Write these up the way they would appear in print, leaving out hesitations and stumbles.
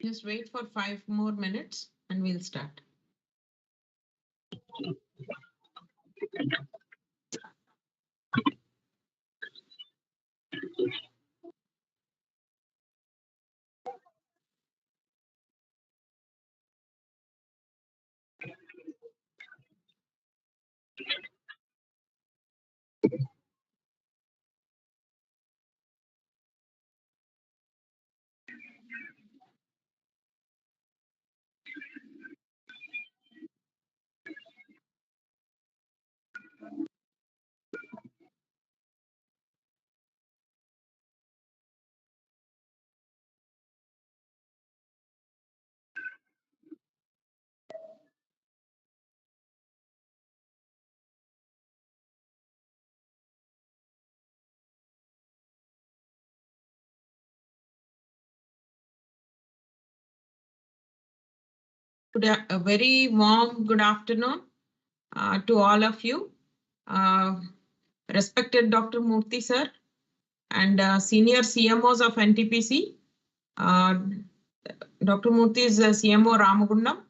Just wait for 5 more minutes and we'll start. A very warm good afternoon to all of you. Respected Dr. Murthy sir and senior CMOs of NTPC. Dr. Murthy is CMO Ramagundam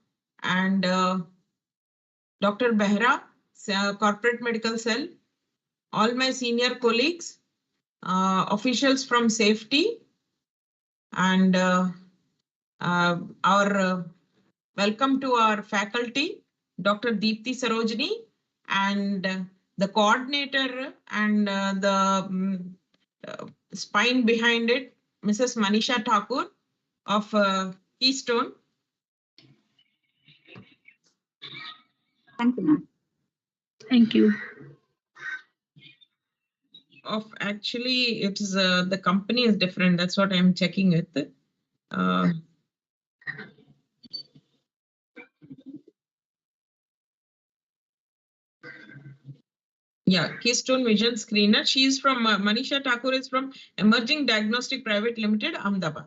and Dr. Behra, Corporate Medical Cell, all my senior colleagues, officials from safety, and our welcome to our faculty, Dr. Deepthi Saroji, and the coordinator and the spine behind it, Mrs. Manisha Thakur of Keystone. Thank you, ma'am. Thank you. Actually, it is the company is different. That's what I'm checking with. Yeah, Keystone Vision Screener. She is from Manisha Thakur is from Emerging Diagnostic Private Limited, Ahmedabad.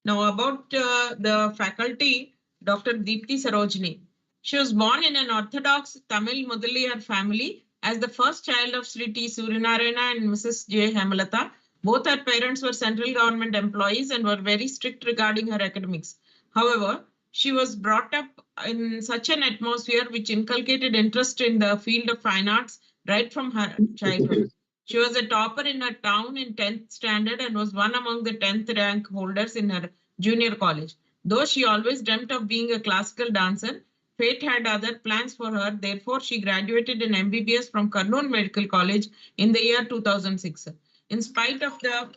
Now about the faculty, Dr. Deepthi Saroji. She was born in an Orthodox Tamil Mudaliyar family as the first child of Sri T. Surinarayana and Mrs. J. Hemalata. Both her parents were central government employees and were very strict regarding her academics. However, she was brought up in such an atmosphere which inculcated interest in the field of fine arts right from her childhood. She was a topper in her town in 10th standard and was one among the 10th rank holders in her junior college. Though she always dreamt of being a classical dancer, fate had other plans for her. Therefore, she graduated in MBBS from Kurnool Medical College in the year 2006. In spite of the...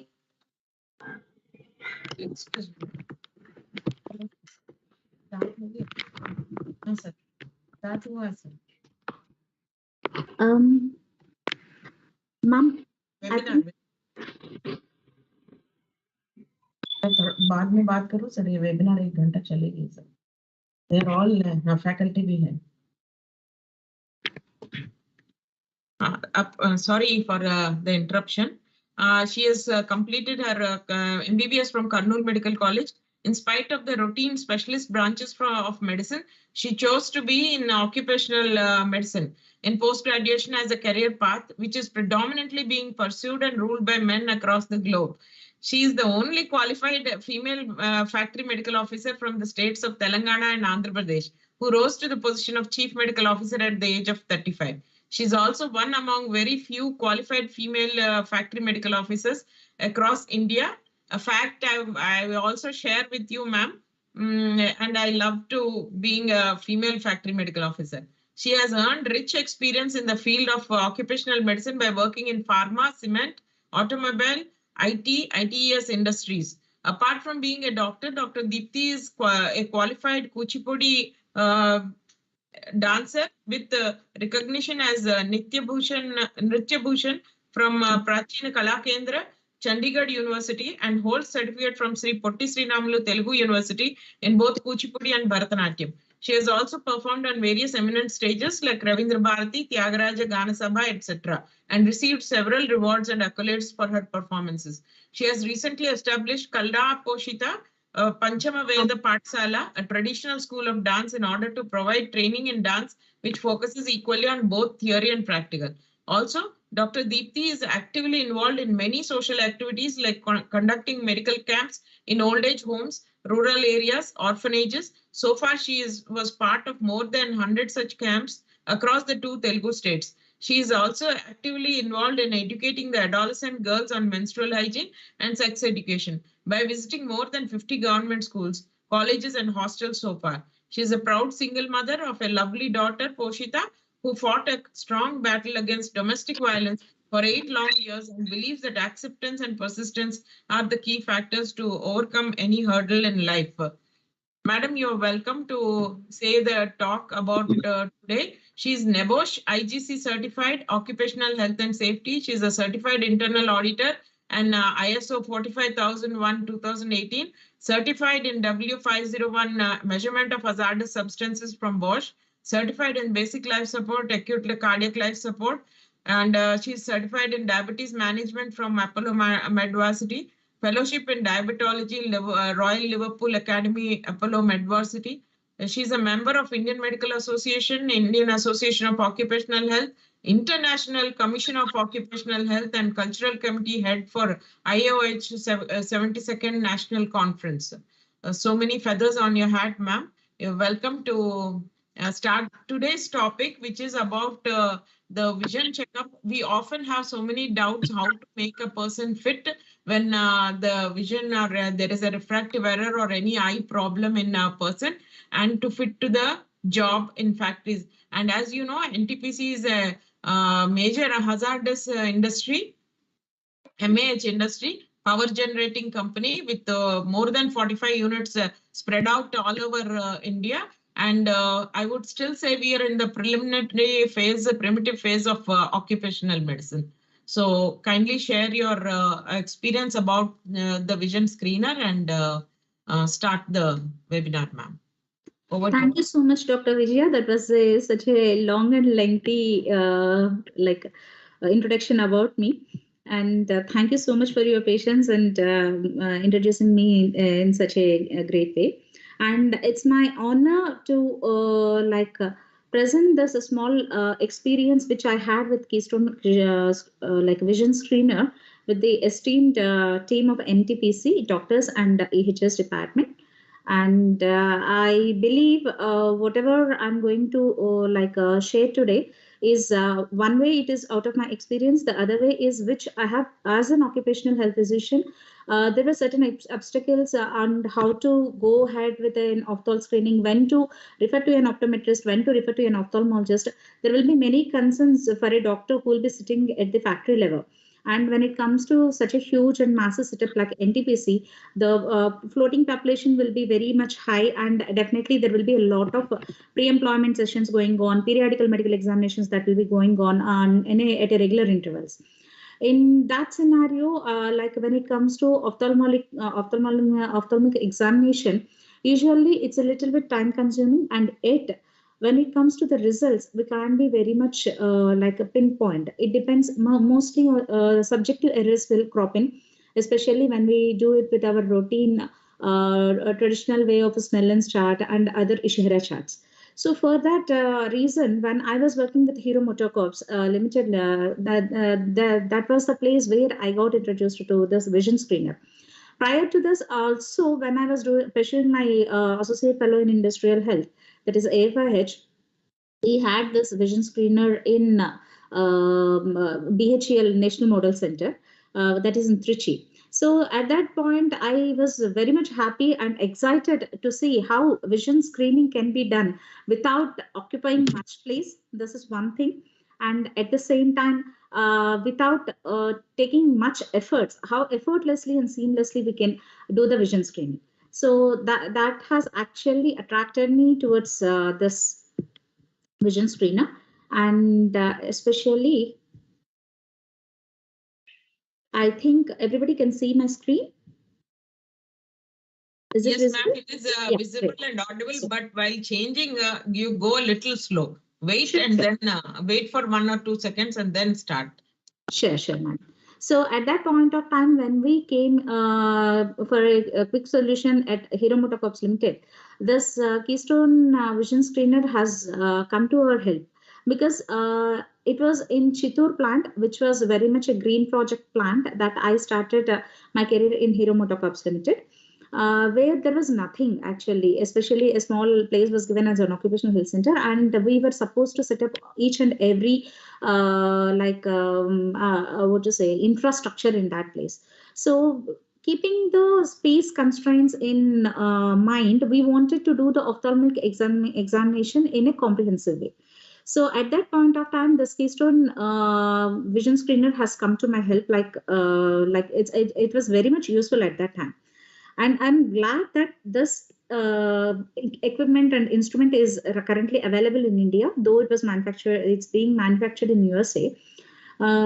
Excuse me. No, sir. That was Ma'am, बाद में बात करूं sir ये webinar 1 घंटा चलेगी sir they are all faculty we have sorry for the interruption. She has completed her MBBS from Kurnool Medical College In spite of the routine specialist branches of medicine, she chose to be in occupational medicine in post-graduation as a career path, which is predominantly being pursued and ruled by men across the globe. She is the only qualified female factory medical officer from the states of Telangana and Andhra Pradesh, who rose to the position of chief medical officer at the age of 35. She is also one among very few qualified female factory medical officers across India. A fact I will also share with you, ma'am, and I love to being a female factory medical officer. She has earned rich experience in the field of occupational medicine by working in pharma, cement, automobile, IT, ITES industries. Apart from being a doctor, Dr. Deepthi is a qualified Kuchipudi dancer with recognition as Nitya Bhushan from Prachina Kala Kendra, Chandigarh University, and holds certificate from Sri Potti Srinamalu Telugu University in both Kuchipudi and Bharatanatyam. She has also performed on various eminent stages like Ravindra Bharati, Tyagaraja Ganasabha, etc., and received several rewards and accolades for her performances. She has recently established Kalda Poshita Panchama Veda Patsala, a traditional school of dance, in order to provide training in dance which focuses equally on both theory and practical. Also, Dr. Deepthi is actively involved in many social activities like conducting medical camps in old age homes, rural areas, orphanages. So far, she was part of more than 100 such camps across the 2 Telugu states. She is also actively involved in educating the adolescent girls on menstrual hygiene and sex education by visiting more than 50 government schools, colleges, and hostels so far. She is a proud single mother of a lovely daughter, Poshita, who fought a strong battle against domestic violence for 8 long years and believes that acceptance and persistence are the key factors to overcome any hurdle in life. Madam, you're welcome to say the talk about today. She is NEBOSH IGC certified Occupational Health and Safety. She is a certified internal auditor and ISO 45001-2018, certified in W501 measurement of hazardous substances from Bosch, certified in basic life support, acute cardiac life support, and she is certified in diabetes management from Apollo Medvarsity, fellowship in diabetology, Royal Liverpool Academy, Apollo Medvarsity. She is a member of Indian Medical Association, Indian Association of Occupational Health, International Commission of Occupational Health, and Cultural Committee Head for IOH 72nd National Conference. So many feathers on your hat, ma'am. You're welcome to start today's topic, which is about the vision checkup. We often have so many doubts how to make a person fit when the vision or there is a refractive error or any eye problem in a person, and to fit to the job in factories. And as you know, NTPC is a major hazardous industry, MAH industry, power generating company with more than 45 units spread out all over India. And I would still say we are in the preliminary phase, primitive phase of occupational medicine. So kindly share your experience about the vision screener and start the webinar, ma'am. Thank you so much, Dr. Vijaya. That was such a long and lengthy introduction about me. And thank you so much for your patience and introducing me in such a great way. And it's my honor to present this small experience which I had with Keystone Vision Screener with the esteemed team of NTPC, doctors and EHS department. And I believe whatever I'm going to share today is one way it is out of my experience. The other way is which I have as an occupational health physician. There were certain obstacles on how to go ahead with an ophthalmic screening, when to refer to an optometrist, when to refer to an ophthalmologist. There will be many concerns for a doctor who will be sitting at the factory level. And when it comes to such a huge and massive setup like NTPC, the floating population will be very much high, and definitely there will be a lot of pre-employment sessions going on, periodical medical examinations that will be going on at a regular intervals. In that scenario, like when it comes to ophthalmic examination, usually it's a little bit time consuming, and yet when it comes to the results, we can't be very much like a pinpoint. It depends mostly subjective errors will crop in, especially when we do it with our routine a traditional way of a Snellen's chart and other Ishihara charts. So for that reason, when I was working with Hero Motocorps Limited, that was the place where I got introduced to this vision screener. Prior to this, also when I was pursuing my associate fellow in industrial health, that is AFIH, we had this vision screener in BHEL National Model Center, that is in Trichy. So at that point, I was very much happy and excited to see how vision screening can be done without occupying much place. This is one thing. And at the same time, without taking much efforts, how effortlessly and seamlessly we can do the vision screening. So that has actually attracted me towards this vision screener, and especially I think everybody can see my screen. Is it Yes, visible? ma'am, it is Yeah, visible great. and audible, So, but while changing, you go a little slow. Wait sure, and sure. then wait for 1 or 2 seconds and then start. Sure, ma'am. So at that point of time, when we came for a quick solution at Hero Motocorps Limited, this Keystone Vision Screener has come to our help because it was in Chittoor plant, which was very much a green project plant that I started my career in Hero Motocorps Limited. Where there was nothing actually, especially a small place was given as an occupational health center, and we were supposed to set up each and every what to say infrastructure in that place. So keeping the space constraints in mind, we wanted to do the ophthalmic examination in a comprehensive way. So at that point of time, the Keystone Vision Screener has come to my help. It was very much useful at that time, and I'm glad that this equipment and instrument is currently available in India, though it's being manufactured in USA.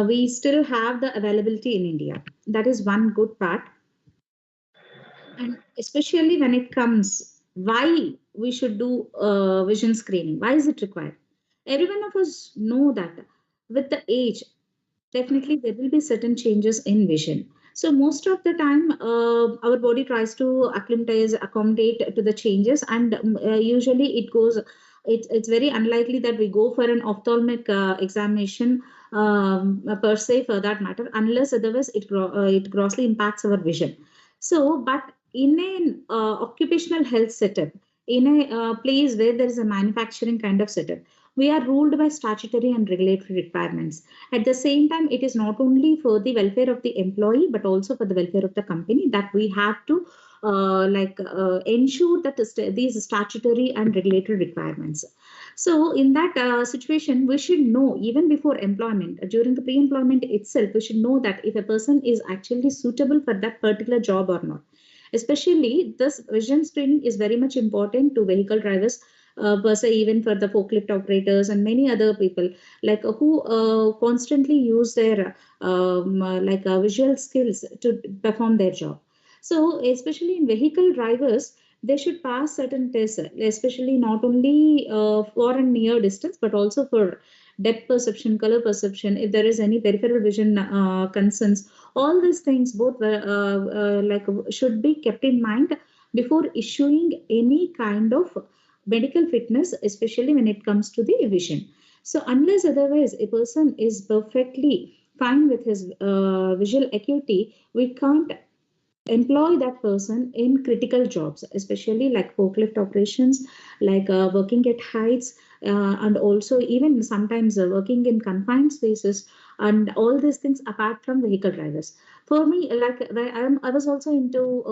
We still have the availability in India. That is one good part. And especially when it comes, why we should do vision screening? Why is it required? Every one of us know that with the age, definitely there will be certain changes in vision. So most of the time, our body tries to accommodate to the changes, and usually it goes. It's very unlikely that we go for an ophthalmic examination per se, for that matter, unless otherwise it grossly impacts our vision. So, but in an occupational health setup, in a place where there is a manufacturing kind of setup, we are ruled by statutory and regulatory requirements. At the same time, it is not only for the welfare of the employee, but also for the welfare of the company that we have to ensure that these statutory and regulatory requirements. So in that situation, we should know even before employment, during the pre-employment itself, we should know that if a person is actually suitable for that particular job or not. Especially this vision screening is very much important to vehicle drivers, per se, even for the forklift operators and many other people who constantly use their visual skills to perform their job. So especially in vehicle drivers, they should pass certain tests, especially not only for and near distance, but also for depth perception, color perception, if there is any peripheral vision concerns. All these things both should be kept in mind before issuing any kind of medical fitness, especially when it comes to the vision. So unless otherwise a person is perfectly fine with his visual acuity, we can't employ that person in critical jobs, especially like forklift operations, working at heights, and also even sometimes working in confined spaces, and all these things apart from vehicle drivers. For me, I'm also into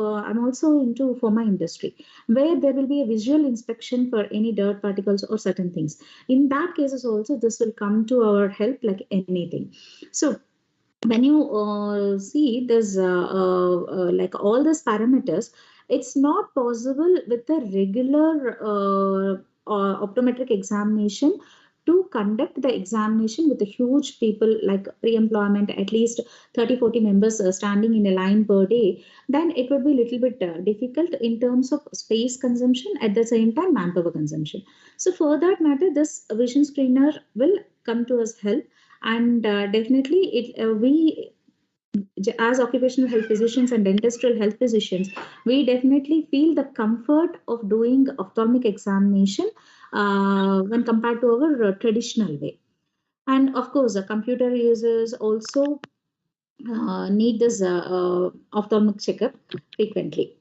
pharma industry, where there will be a visual inspection for any dirt particles or certain things. In that cases also, this will come to our help like anything. So when you see this all these parameters, it's not possible with a regular optometric examination to conduct the examination with a huge people like pre-employment, at least 30-40 members standing in a line per day. Then it would be a little bit difficult in terms of space consumption, at the same time manpower consumption. So for that matter, this vision screener will come to us help, and definitely we as occupational health physicians and industrial health physicians, we definitely feel the comfort of doing ophthalmic examination when compared to our traditional way. And of course, the computer users also need this ophthalmic checkup frequently.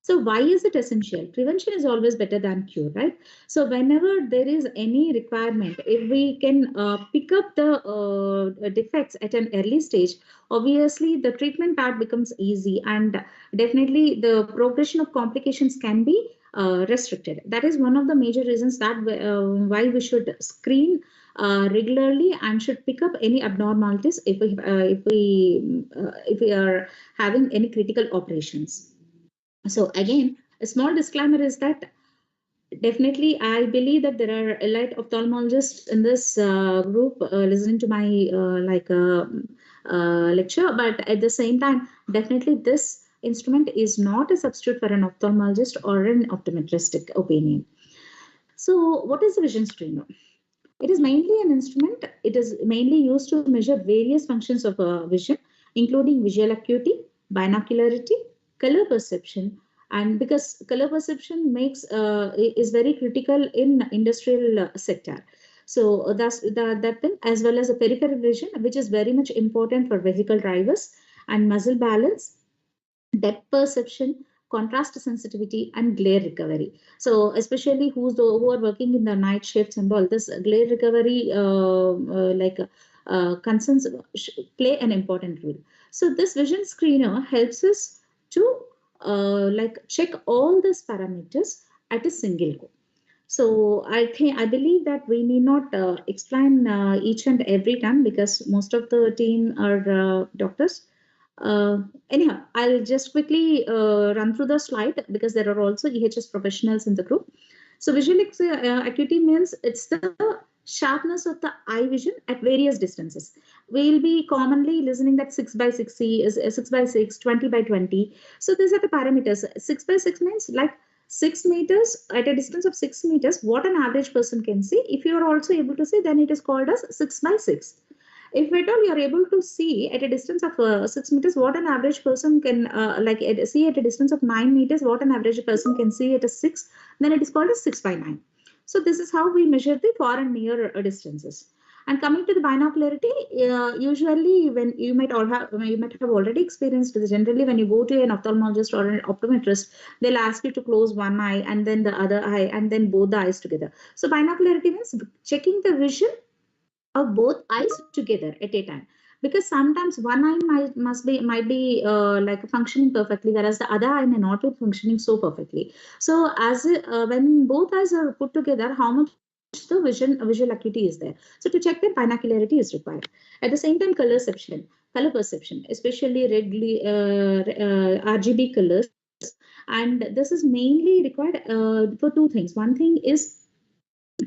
So why is it essential? Prevention is always better than cure, right? So whenever there is any requirement, if we can pick up the defects at an early stage, obviously the treatment part becomes easy, and definitely the progression of complications can be restricted. That is one of the major reasons that why we should screen regularly and should pick up any abnormalities if we are having any critical operations. So again, a small disclaimer is that definitely I believe that there are elite ophthalmologists in this group listening to my lecture, but at the same time, definitely this instrument is not a substitute for an ophthalmologist or an optometristic opinion. So what is the vision screener? It is mainly an instrument. It is mainly used to measure various functions of vision, including visual acuity, binocularity, color perception, and because color perception is very critical in industrial sector. So that's that thing, as well as a peripheral vision, which is very much important for vehicle drivers, and muscle balance, depth perception, contrast sensitivity, and glare recovery. So, especially who are working in the night shifts and all, this glare recovery concerns play an important role. So, this vision screener helps us to check all these parameters at a single go. So I believe that we need not explain each and every time because most of the team are doctors. Uh, Anyhow, I'll just quickly run through the slide because there are also EHS professionals in the group. So visual acuity means it's the sharpness of the eye vision at various distances. We'll be commonly listening that 6 by 6 is 6 by 6, 20 by 20. So these are the parameters. 6 by 6 means like 6 meters at a distance of 6 meters, what an average person can see. If you are also able to see, then it is called as 6 by 6. If at all you are able to see at a distance of 6 meters, what an average person can see at a distance of 9 meters, what an average person can see at a 6, then it is called as 6 by 9. So this is how we measure the far and near distances. And coming to the binocularity, usually when you might have already experienced this. Generally, when you go to an ophthalmologist or an optometrist, they'll ask you to close one eye and then the other eye and then both the eyes together. So binocularity means checking the vision of both eyes together at a time, because sometimes one eye might be functioning perfectly, whereas the other eye may not be functioning so perfectly. So when both eyes are put together, how much the visual acuity is there. So to check that, binocularity is required. At the same time, color perception, especially RGB colors, and this is mainly required for two things. One thing is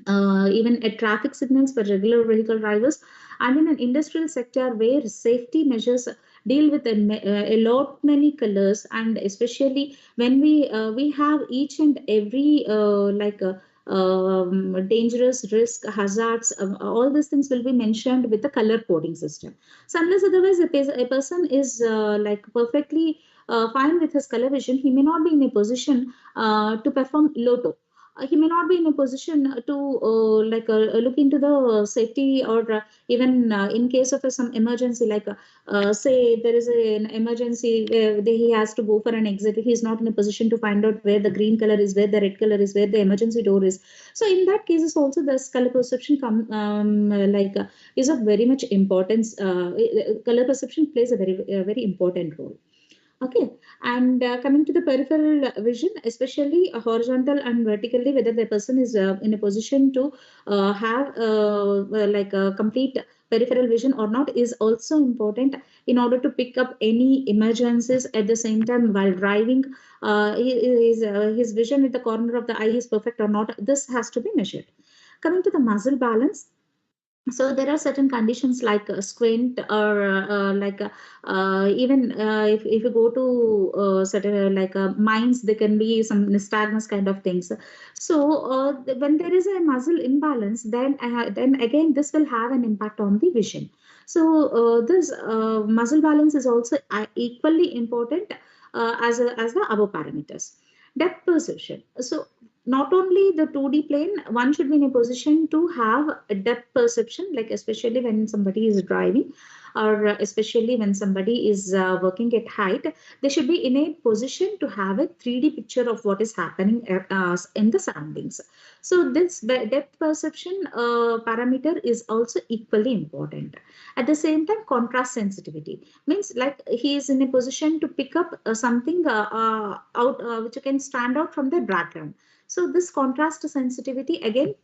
even at traffic signals for regular vehicle drivers, and in an industrial sector where safety measures deal with a lot many colors, and especially when we have each and every dangerous risk hazards, all these things will be mentioned with the color coding system. So unless otherwise a person is perfectly fine with his color vision, he may not be in a position to perform lotto. He may not be in a position to look into the safety, or even in case of some emergency, say there is an emergency where he has to go for an exit. He is not in a position to find out where the green color is, where the red color is, where the emergency door is. So in that cases also, this color perception is of very much importance. Color perception plays a very important role. Okay, and coming to the peripheral vision, especially horizontal and vertically, whether the person is in a position to have a complete peripheral vision or not, is also important in order to pick up any emergencies at the same time while driving. His vision at the corner of the eye is perfect or not. This has to be measured. Coming to the muscle balance, so there are certain conditions like squint, or even if you go to certain mines, there can be some nystagmus kind of things. So when there is a muscle imbalance, then again this will have an impact on the vision. So this muscle balance is also equally important as the above parameters. Depth perception. So not only the 2D plane, one should be in a position to have a depth perception, like especially when somebody is driving, or especially when somebody is working at height, they should be in a position to have a 3D picture of what is happening in the surroundings. So this depth perception parameter is also equally important. At the same time, contrast sensitivity means like he is in a position to pick up something out which can stand out from the background. So this contrast sensitivity again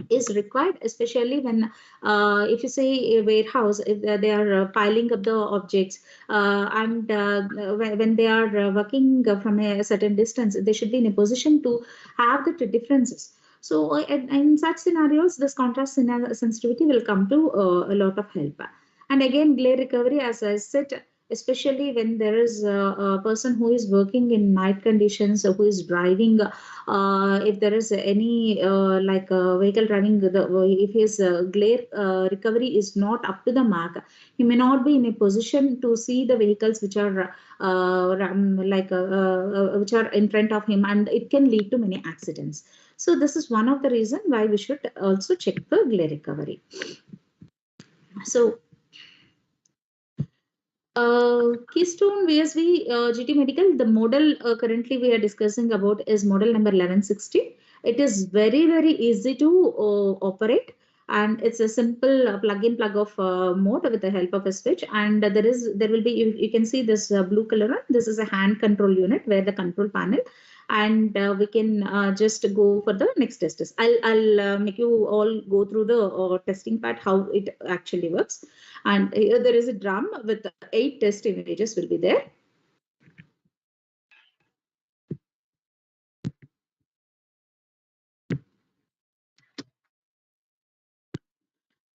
is required, especially when if you say a warehouse, if they are piling up the objects, and when they are working from a certain distance, they should be in a position to have the differences. So in such scenarios, this contrast sensitivity will come to a lot of help. And again, glare recovery, as I said, especially when there is a person who is working in night conditions, who is driving, if there is any vehicle driving, if his glare recovery is not up to the mark, he may not be in a position to see the vehicles which are which are in front of him, and it can lead to many accidents. So this is one of the reasons why we should also check the glare recovery. So Keystone VSV GT Medical, the model currently we are discussing about is model number 1160. It is very, very easy to operate, and it's a simple plug-in plug-off mode with the help of a switch. And there will be, you can see this blue color one. This is a hand control unit where the control panel, and we can just go for the next test. I'll make you all go through the testing part, how it actually works. And here there is a drum with 8 test images will be there.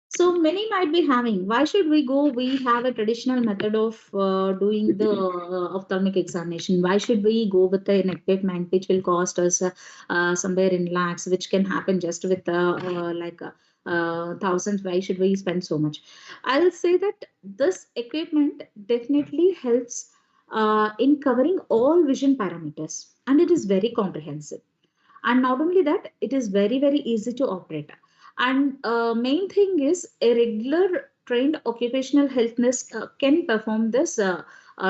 So many might be having, why should we go? We have a traditional method of doing the ophthalmic examination. Why should we go with an equipment which will cost us somewhere in lakhs, which can happen just with thousands? Why should we spend so much? I'll say that this equipment definitely helps in covering all vision parameters, and it is very comprehensive. And not only that, it is very, very easy to operate. And main thing is a regular trained occupational health nurse can perform this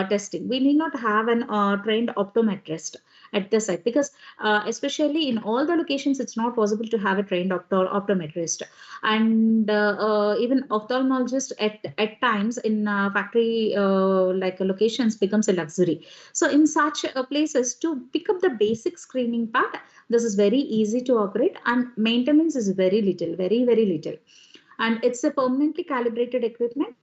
testing. We need not have an trained optometrist at the site, because especially in all the locations, it's not possible to have a trained optometrist. And even ophthalmologist at times in factory locations becomes a luxury. So in such places, to pick up the basic screening part, this is very easy to operate, and maintenance is very little, very, very little. And it's a permanently calibrated equipment.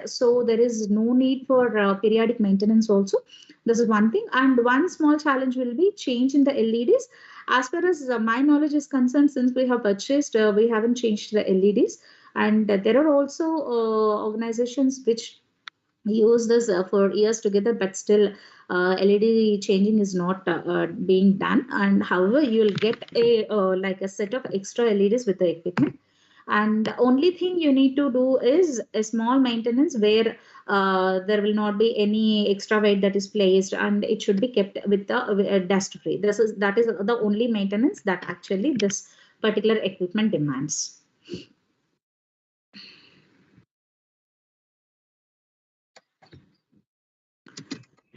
So there is no need for periodic maintenance also. This is one thing. And one small challenge will be change in the LEDs. As far as my knowledge is concerned, since we have purchased, we haven't changed the LEDs. And there are also organizations which use this for years together, but still LED changing is not being done. And however, you will get a a set of extra LEDs with the equipment. And the only thing you need to do is a small maintenance where there will not be any extra weight that is placed, and it should be kept with the dust free. That is the only maintenance that actually this particular equipment demands.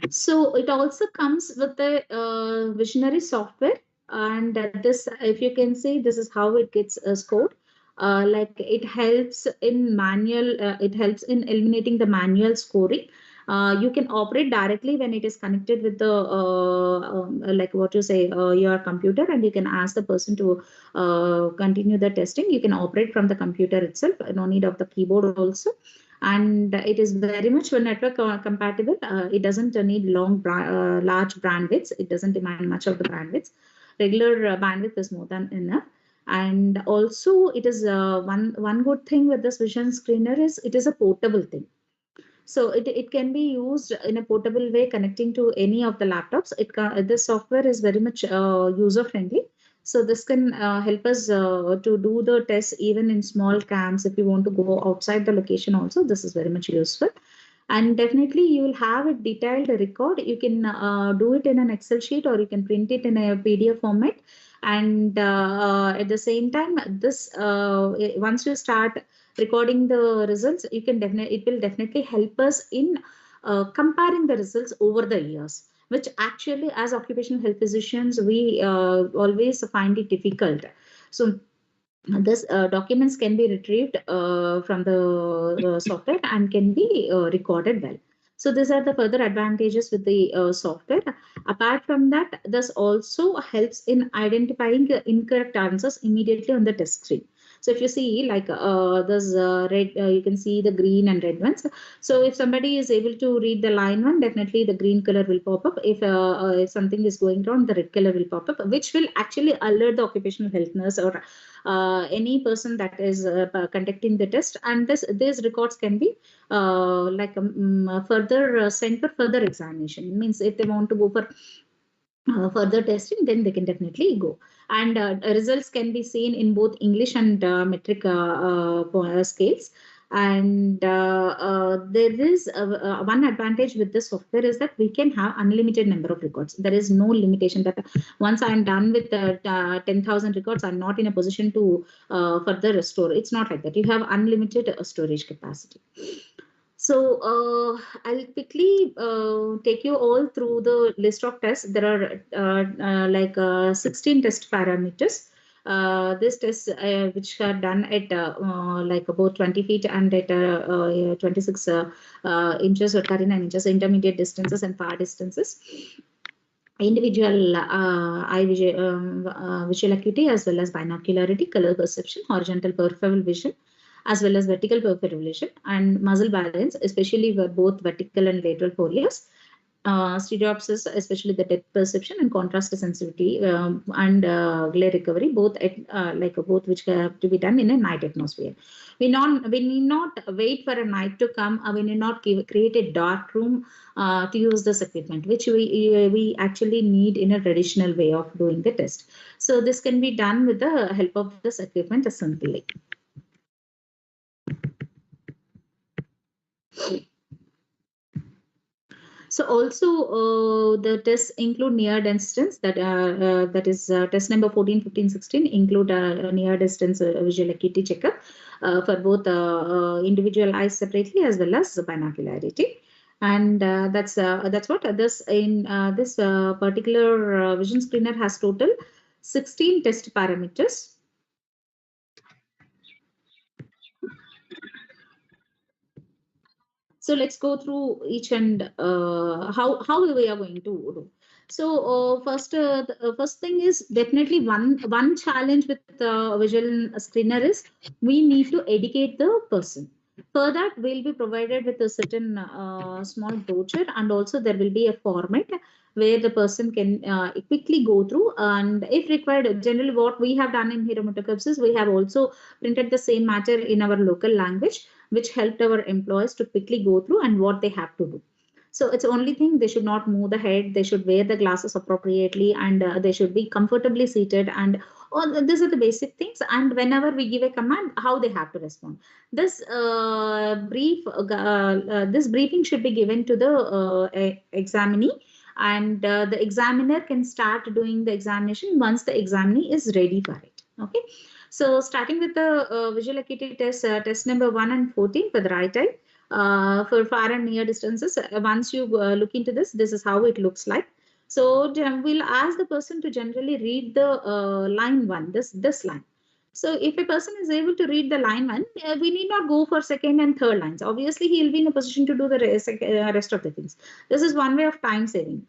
So it also comes with the visionary software, and this, if you can see, this is how it gets scored. Like it helps in manual, it helps in eliminating the manual scoring. You can operate directly when it is connected with the like what you say your computer, and you can ask the person to continue the testing. You can operate from the computer itself, no need of the keyboard also. And it is very much network compatible. It doesn't need large bandwidths. It doesn't demand much of the bandwidths. Regular bandwidth is more than enough. And also, it is one good thing with this vision screener is it is a portable thing. So it can be used in a portable way, connecting to any of the laptops. This software is very much user friendly. So this can help us to do the test even in small camps. If you want to go outside the location also, this is very much useful. And definitely you will have a detailed record. You can do it in an Excel sheet, or you can print it in a PDF format. And at the same time, this once you start recording the results, you can definitely, it will definitely help us in comparing the results over the years, which actually as occupational health physicians we always find it difficult. So this documents can be retrieved from the software and can be recorded well. So these are the further advantages with the software. Apart from that, this also helps in identifying incorrect answers immediately on the test screen. So if you see like this red, you can see the green and red ones. So if somebody is able to read the line one, definitely the green color will pop up. If something is going wrong, the red color will pop up, which will actually alert the occupational health nurse or any person that is conducting the test. And these records can be further sent for further examination. It means if they want to go for further testing, then they can definitely go. And results can be seen in both English and metric scales. And there is one advantage with this software is that we can have unlimited number of records. There is no limitation that once I'm done with 10,000 records, I'm not in a position to further restore. It's not like that. You have unlimited storage capacity. So I'll quickly take you all through the list of tests. There are 16 test parameters. This tests which are done at like about 20 feet and at 26 inches or 39 inches, intermediate distances and far distances. Individual visual acuity as well as binocularity, color perception, horizontal peripheral vision, as well as vertical peripheral vision, and muscle balance, especially for both vertical and lateral folias. Stereopsis, especially the depth perception and contrast sensitivity, and glare recovery, both both which have to be done in a night atmosphere. We need not wait for a night to come. We need not create a dark room to use this equipment, which we actually need in a traditional way of doing the test. So this can be done with the help of this equipment simply. So also the tests include near distance, that is test number 14, 15, 16 include a near distance visual acuity checkup for both individual eyes separately as well as binocularity. And that's what this in this particular vision screener has total 16 test parameters. So let's go through each and how we are going to do. So first thing is definitely one challenge with visual screener is we need to educate the person. For that, we'll be provided with a certain small brochure, and also there will be a format where the person can quickly go through. And if required, generally what we have done in Hero Motorcups is we have also printed the same matter in our local language, which helped our employees to quickly go through and what they have to do. So it's only thing, they should not move the head, they should wear the glasses appropriately, and they should be comfortably seated, and all these are the basic things. And whenever we give a command, how they have to respond. This this briefing should be given to the examinee, and the examiner can start doing the examination once the examinee is ready for it. Okay. So starting with the visual acuity test, test number 1 and 14 for the right eye. For far and near distances, once you look into this, this is how it looks like. So we'll ask the person to generally read the line 1, this line. So if a person is able to read the line 1, we need not go for second and third lines. Obviously, he will be in a position to do the rest of the things. This is one way of time saving.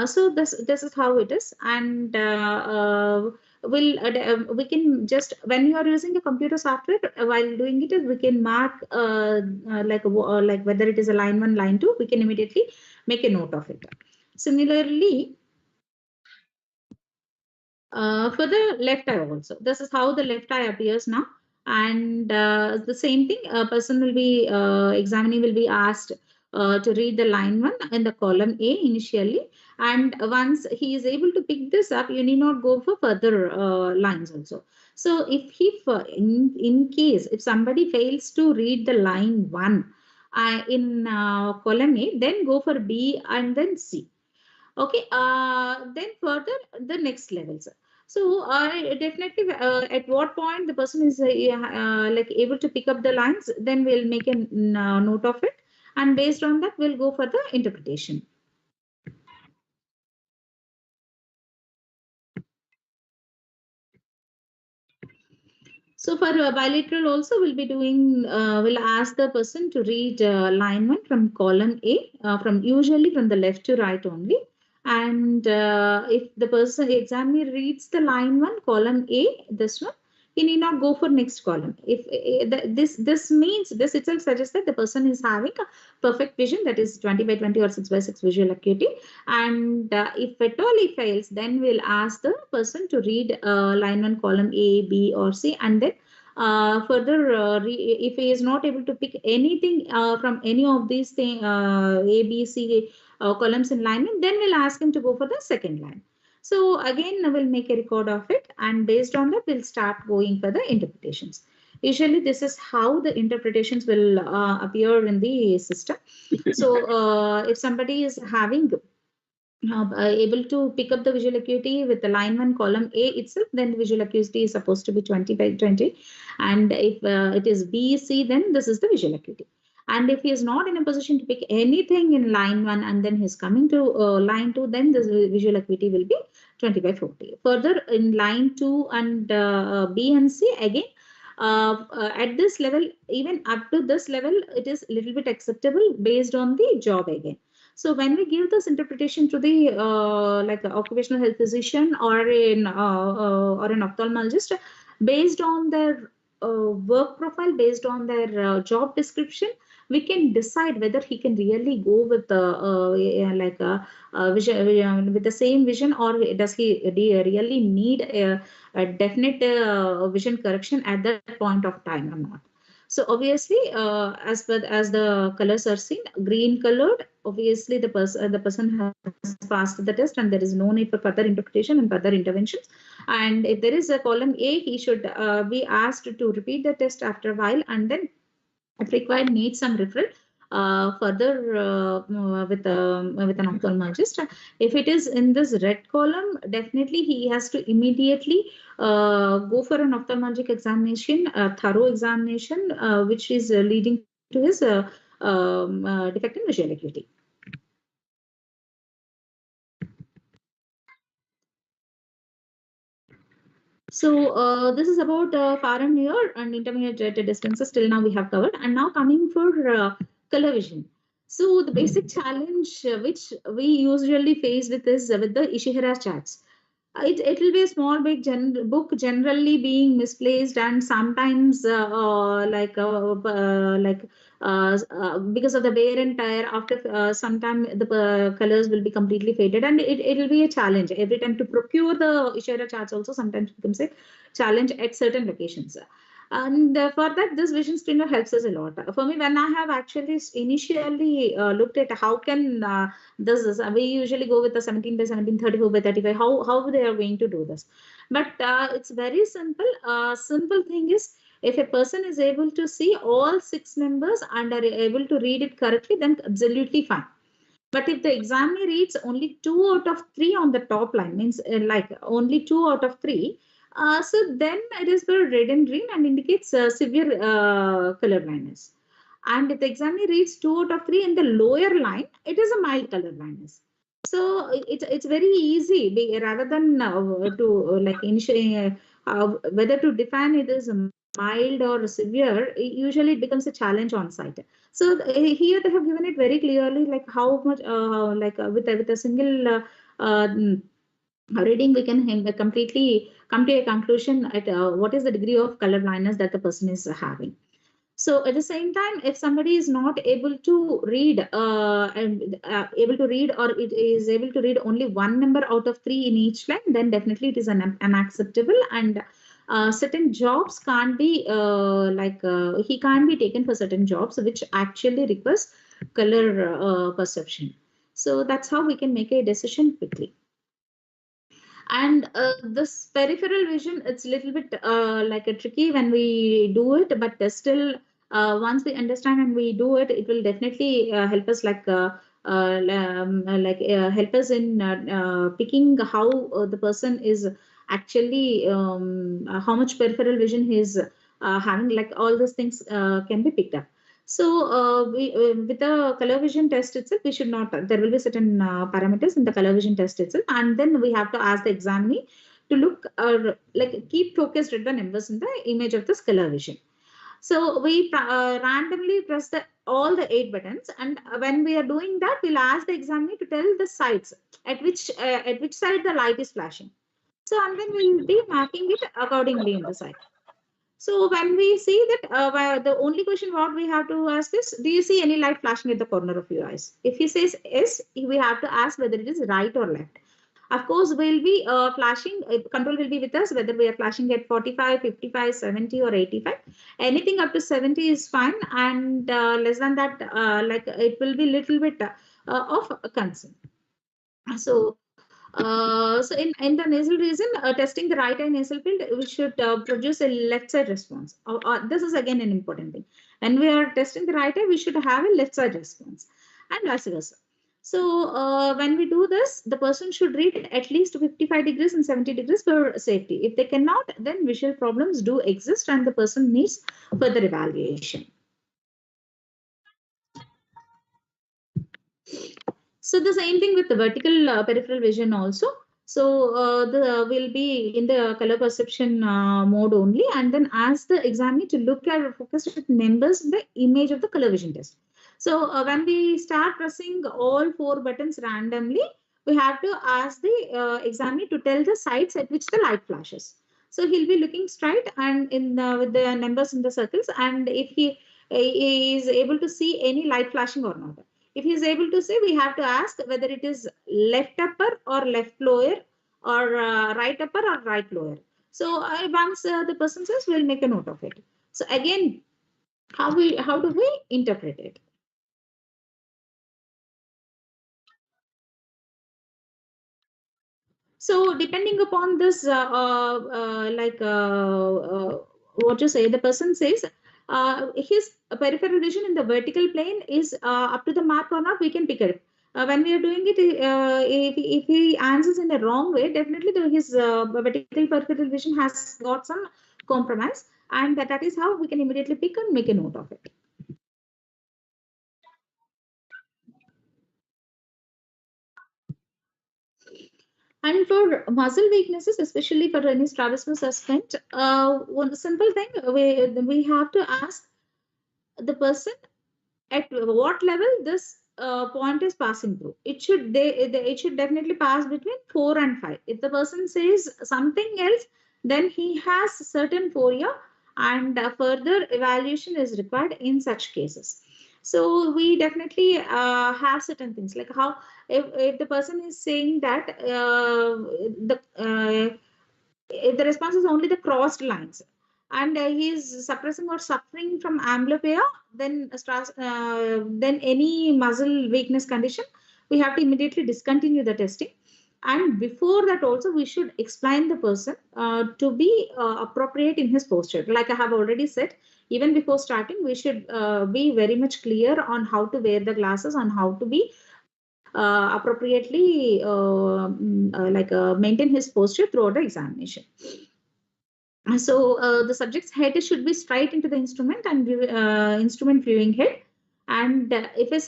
So this is how it is. And we can just, when you are using a computer software, while doing it, we can mark like whether it is a line 1, line 2, we can immediately make a note of it. Similarly, for the left eye also, this is how the left eye appears now. And the same thing, a person will be examining will be asked to read the line 1 in the column A initially. And once he is able to pick this up, you need not go for further lines also. So if he, in case, if somebody fails to read the line 1 in column A, then go for B and then C. Okay, then further the next levels. So definitely at what point the person is like able to pick up the lines, then we'll make a note of it. And based on that, we'll go for the interpretation. So for bilateral also, we'll be doing, we'll ask the person to read line 1 from column A, from usually from the left to right only. And if the person, the examiner reads the line 1, column A, this one, he need not go for next column. If this means, this itself suggests that the person is having a perfect vision, that is 20/20 or 6/6 visual acuity. And if at all he fails, then we'll ask the person to read line 1, column A, B, or C, and then further, if he is not able to pick anything from any of these things, A, B, C columns in line 1, then we'll ask him to go for the second line. So again, we'll make a record of it, and based on that, we'll start going for the interpretations. Usually, this is how the interpretations will appear in the system. So if somebody is having able to pick up the visual acuity with the line 1 column A itself, then the visual acuity is supposed to be 20/20. And if it is B, C, then this is the visual acuity. And if he is not in a position to pick anything in line 1 and then he's coming to line 2, then the visual acuity will be 20/40. Further, in line 2 and B and C, again, at this level, even up to this level, it is a little bit acceptable based on the job again. So when we give this interpretation to the like occupational health physician or an ophthalmologist, based on their work profile, based on their job description, we can decide whether he can really go with the like a vision with the same vision, or does he really need a definite vision correction at that point of time or not. So obviously, as the colors are seen, green colored, obviously the person has passed the test, and there is no need for further interpretation and further interventions. And if there is a column A, he should be asked to repeat the test after a while, and then if required, need some referral further with an ophthalmologist. If it is in this red column, definitely he has to immediately go for an ophthalmologic examination, a thorough examination, which is leading to his defect in visual acuity. So this is about far and near and intermediate distances. Till now we have covered, and now coming for color vision. So the basic challenge which we usually face with is with the Ishihara charts. It will be a small big book generally being misplaced, and sometimes because of the wear and tear, after some time the colors will be completely faded, and it will be a challenge every time to procure the Ishihara charts. Also sometimes becomes a challenge at certain locations. And for that, this vision screener helps us a lot. For me, when I have actually initially looked at how can this is, we usually go with the 17/17, 34/35, how they are going to do this. But it's very simple. Simple thing is, if a person is able to see all 6 members and are able to read it correctly, then absolutely fine. But if the examiner reads only 2 out of 3 on the top line, means like only 2 out of 3, so then it is for red and green and indicates severe color blindness. And if the examiner reads 2 out of 3 in the lower line, it is a mild color blindness. So it's very easy, rather than to like initially whether to define it as mild or severe. Usually it becomes a challenge on site. So here they have given it very clearly, like how much with a single reading, we can completely come to a conclusion at what is the degree of color blindness that the person is having. So at the same time, if somebody is not able to read able to read, or it is able to read only 1 number out of 3 in each line, then definitely it is unacceptable. And certain jobs can't be he can't be taken for certain jobs which actually requires color perception. So that's how we can make a decision quickly. And this peripheral vision, it's a little bit like a tricky when we do it, but still, once we understand and we do it, it will definitely help us help us in picking how the person is actually how much peripheral vision he is having. Like all those things can be picked up. So with the color vision test itself, we should not, there will be certain parameters in the color vision test itself. And then we have to ask the examinee to look like keep focused at the numbers in the image of this color vision. So we randomly press all the 8 buttons. And when we are doing that, we'll ask the examiner to tell the sides at which side the light is flashing. So, and then we'll be marking it accordingly in the side. So when we see that, the only question what we have to ask is, do you see any light flashing at the corner of your eyes? If he says yes, we have to ask whether it is right or left. Of course, we'll be flashing, control will be with us, whether we are flashing at 45, 55, 70 or 85. Anything up to 70 is fine. And less than that, like it will be little bit of concern. So in the nasal region, testing the right eye nasal field, we should produce a left side response. This is again an important thing. When we are testing the right eye, we should have a left side response, and vice versa. So when we do this, the person should read at least 55 degrees and 70 degrees for safety. If they cannot, then visual problems do exist and the person needs further evaluation. So the same thing with the vertical peripheral vision also. So the will be in the color perception mode only, and then ask the examiner to look at focus at numbers in the image of the color vision test. So when we start pressing all 4 buttons randomly, we have to ask the examiner to tell the sides at which the light flashes. So he'll be looking straight and in with the numbers in the circles, and if he is able to see any light flashing or not. If he is able to say, we have to ask whether it is left upper or left lower, or right upper or right lower. So once the person says, we'll make a note of it. So again, how do we interpret it? So depending upon this, what you say, the person says his peripheral vision in the vertical plane is up to the mark or not, we can pick it. When we are doing it, if he answers in the wrong way, definitely his vertical peripheral vision has got some compromise, and that is how we can immediately pick and make a note of it. And for muscle weaknesses, especially for any strabismus suspect, one simple thing we have to ask the person at what level this point is passing through. It should definitely pass between 4 and 5. If the person says something else, then he has certain phobia, and further evaluation is required in such cases. So we definitely have certain things like how if the person is saying that if the response is only the crossed lines, and he is suppressing or suffering from amblyopia, then any muscle weakness condition, we have to immediately discontinue the testing. And before that also, we should explain the person to be appropriate in his posture. Like I have already said, even before starting, we should be very much clear on how to wear the glasses, on how to be appropriately maintain his posture throughout the examination. So the subject's head should be straight into the instrument and instrument viewing head. And if a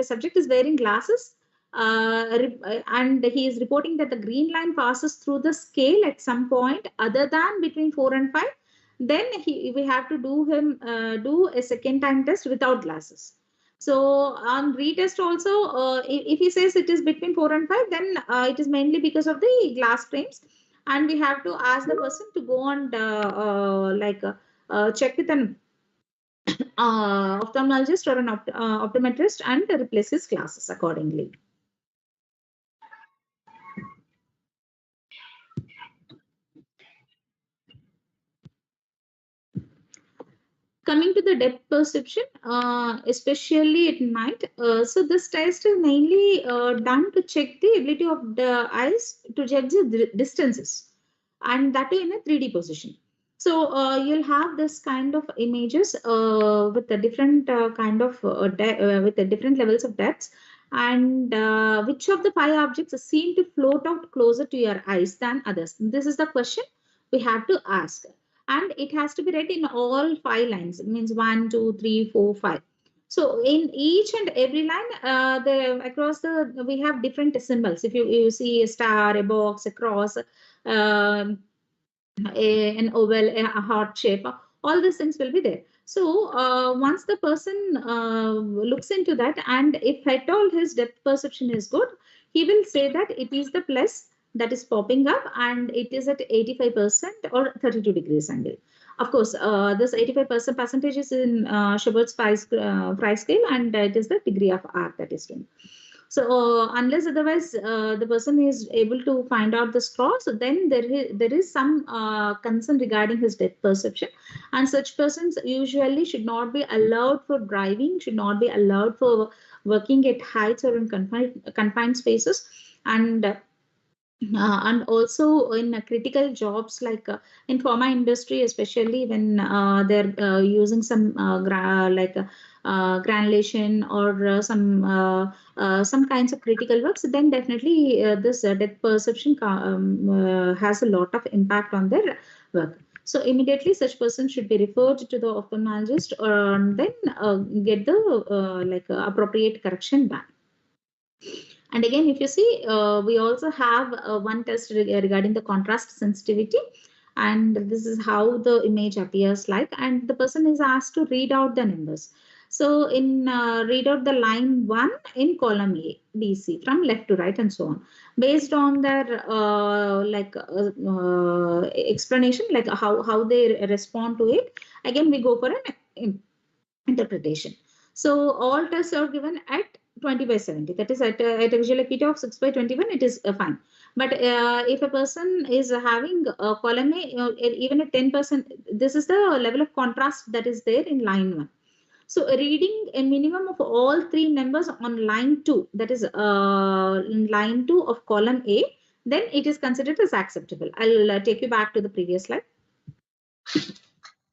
subject is wearing glasses and he is reporting that the green line passes through the scale at some point other than between 4 and 5, then we have to do a second time test without glasses. So on retest also, if he says it is between 4 and 5, then it is mainly because of the glass frames, and we have to ask the person to go and check with an ophthalmologist or an optometrist and replace his glasses accordingly. Coming to the depth perception, especially at night, so this test is mainly done to check the ability of the eyes to judge the distances, and that in a 3D position. So you'll have this kind of images with the different with the different levels of depths, and which of the 5 objects seem to float out closer to your eyes than others. This is the question we have to ask, and it has to be read in all 5 lines. It means 1, 2, 3, 4, 5. So in each and every line, the across the we have different symbols. If you see a star, a box, a cross, an oval, a heart shape, all these things will be there. So once the person looks into that, and if at all his depth perception is good, he will say that it is the plus that is popping up, and it is at 85% or 32 degrees angle. Of course, this 85% percentage is in Schubert's Fry scale, and it is the degree of arc that is doing. So unless otherwise the person is able to find out the straws, then there is some concern regarding his depth perception, and such persons usually should not be allowed for driving, should not be allowed for working at heights or in confined spaces, and also in critical jobs like in pharma industry, especially when they're using some granulation or some kinds of critical works, then definitely this depth perception has a lot of impact on their work. So immediately such person should be referred to the ophthalmologist, or then get the appropriate correction done. And again, if you see, we also have one test regarding the contrast sensitivity. And this is how the image appears like. And the person is asked to read out the numbers. So in read out the line 1 in column A, B, C, from left to right and so on. Based on their explanation, like how they respond to it. Again, we go for an interpretation. So all tests are given at 20/70. That is at a visual acuity of 6/21. It is fine. But if a person is having a column A, even at 10%, this is the level of contrast that is there in line 1. So reading a minimum of all 3 numbers on line 2, that is in line 2 of column A, then it is considered as acceptable. I'll take you back to the previous slide.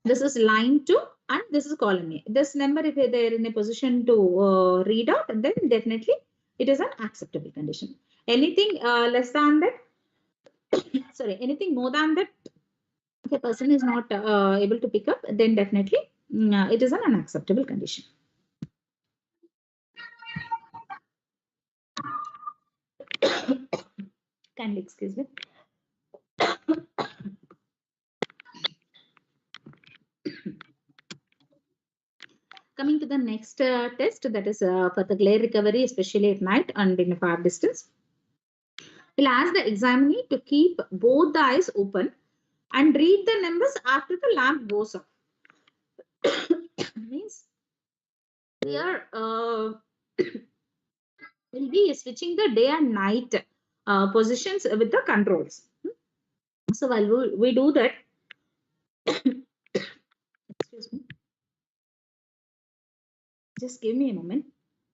This is line 2 and this is column A. This number, if they're in a position to read out, then definitely it is an acceptable condition. Anything less than that, sorry, anything more than that, if a person is not able to pick up, then definitely it is an unacceptable condition. Kindly excuse me. Coming to the next test, that is for the glare recovery, especially at night and in a far distance. We'll ask the examinee to keep both the eyes open and read the numbers after the lamp goes off. Means we are will be switching the day and night positions with the controls. So while we do that, excuse me, just give me a moment.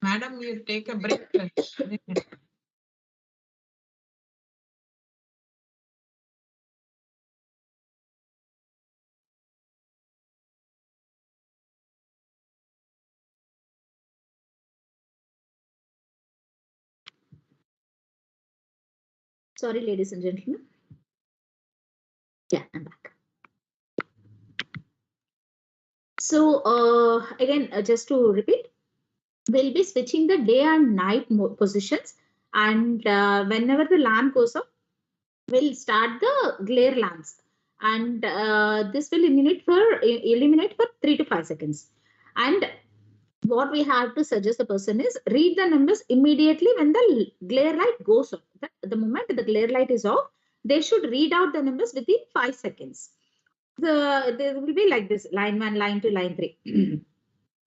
Madam, you take a break. Sorry, ladies and gentlemen. Yeah, I'm back. So again, just to repeat, we'll be switching the day and night positions, and whenever the lamp goes up, we'll start the glare lamps, and this will eliminate for 3 to 5 seconds. And what we have to suggest the person is read the numbers immediately when the glare light goes off. The moment the glare light is off, they should read out the numbers within 5 seconds. There will be like this: line 1, line 2, line 3.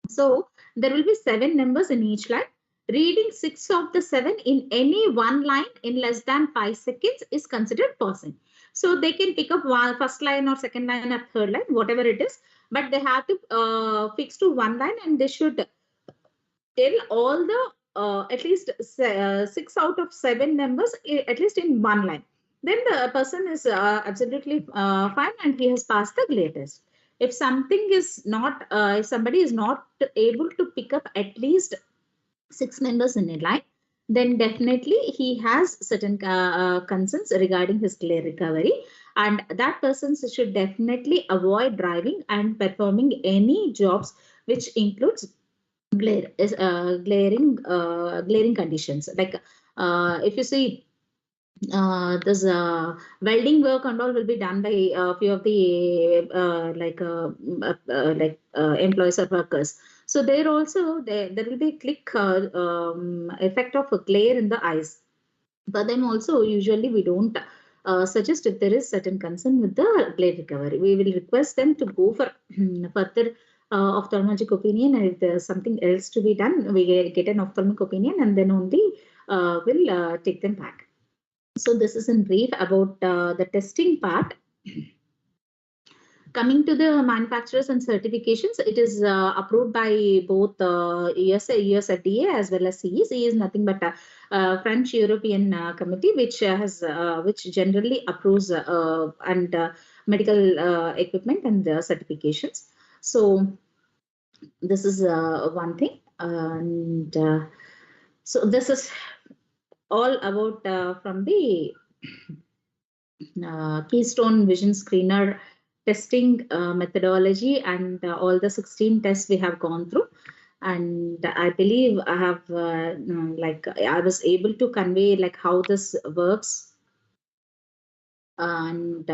So there will be 7 numbers in each line. Reading 6 of the 7 in any one line in less than 5 seconds is considered passing. So they can pick up first line or second line or third line, whatever it is. but they have to fix to one line, and they should tell all the at least 6 out of 7 numbers at least in one line. Then the person is absolutely fine and he has passed the glare test. If something is not, if somebody is not able to pick up at least 6 numbers in a line, then definitely he has certain concerns regarding his glare recovery, and that person should definitely avoid driving and performing any jobs which includes glare is glaring conditions. Like if you see this welding work and all will be done by a few of the employees or workers. So there also there will be click effect of a glare in the eyes. For them also, usually we don't suggest if there is certain concern with the glare recovery. We will request them to go for further ophthalmologic opinion, and if there's something else to be done, we get an ophthalmic opinion, and then only we'll take them back. So this is in brief about the testing part. Coming to the manufacturers and certifications, it is approved by both US FDA as well as CE. CE is nothing but a French European committee which generally approves and medical equipment and certifications. So this is one thing, and so this is all about from the Keystone Vision Screener testing methodology, and all the 16 tests we have gone through. And I believe I have I was able to convey like how this works, and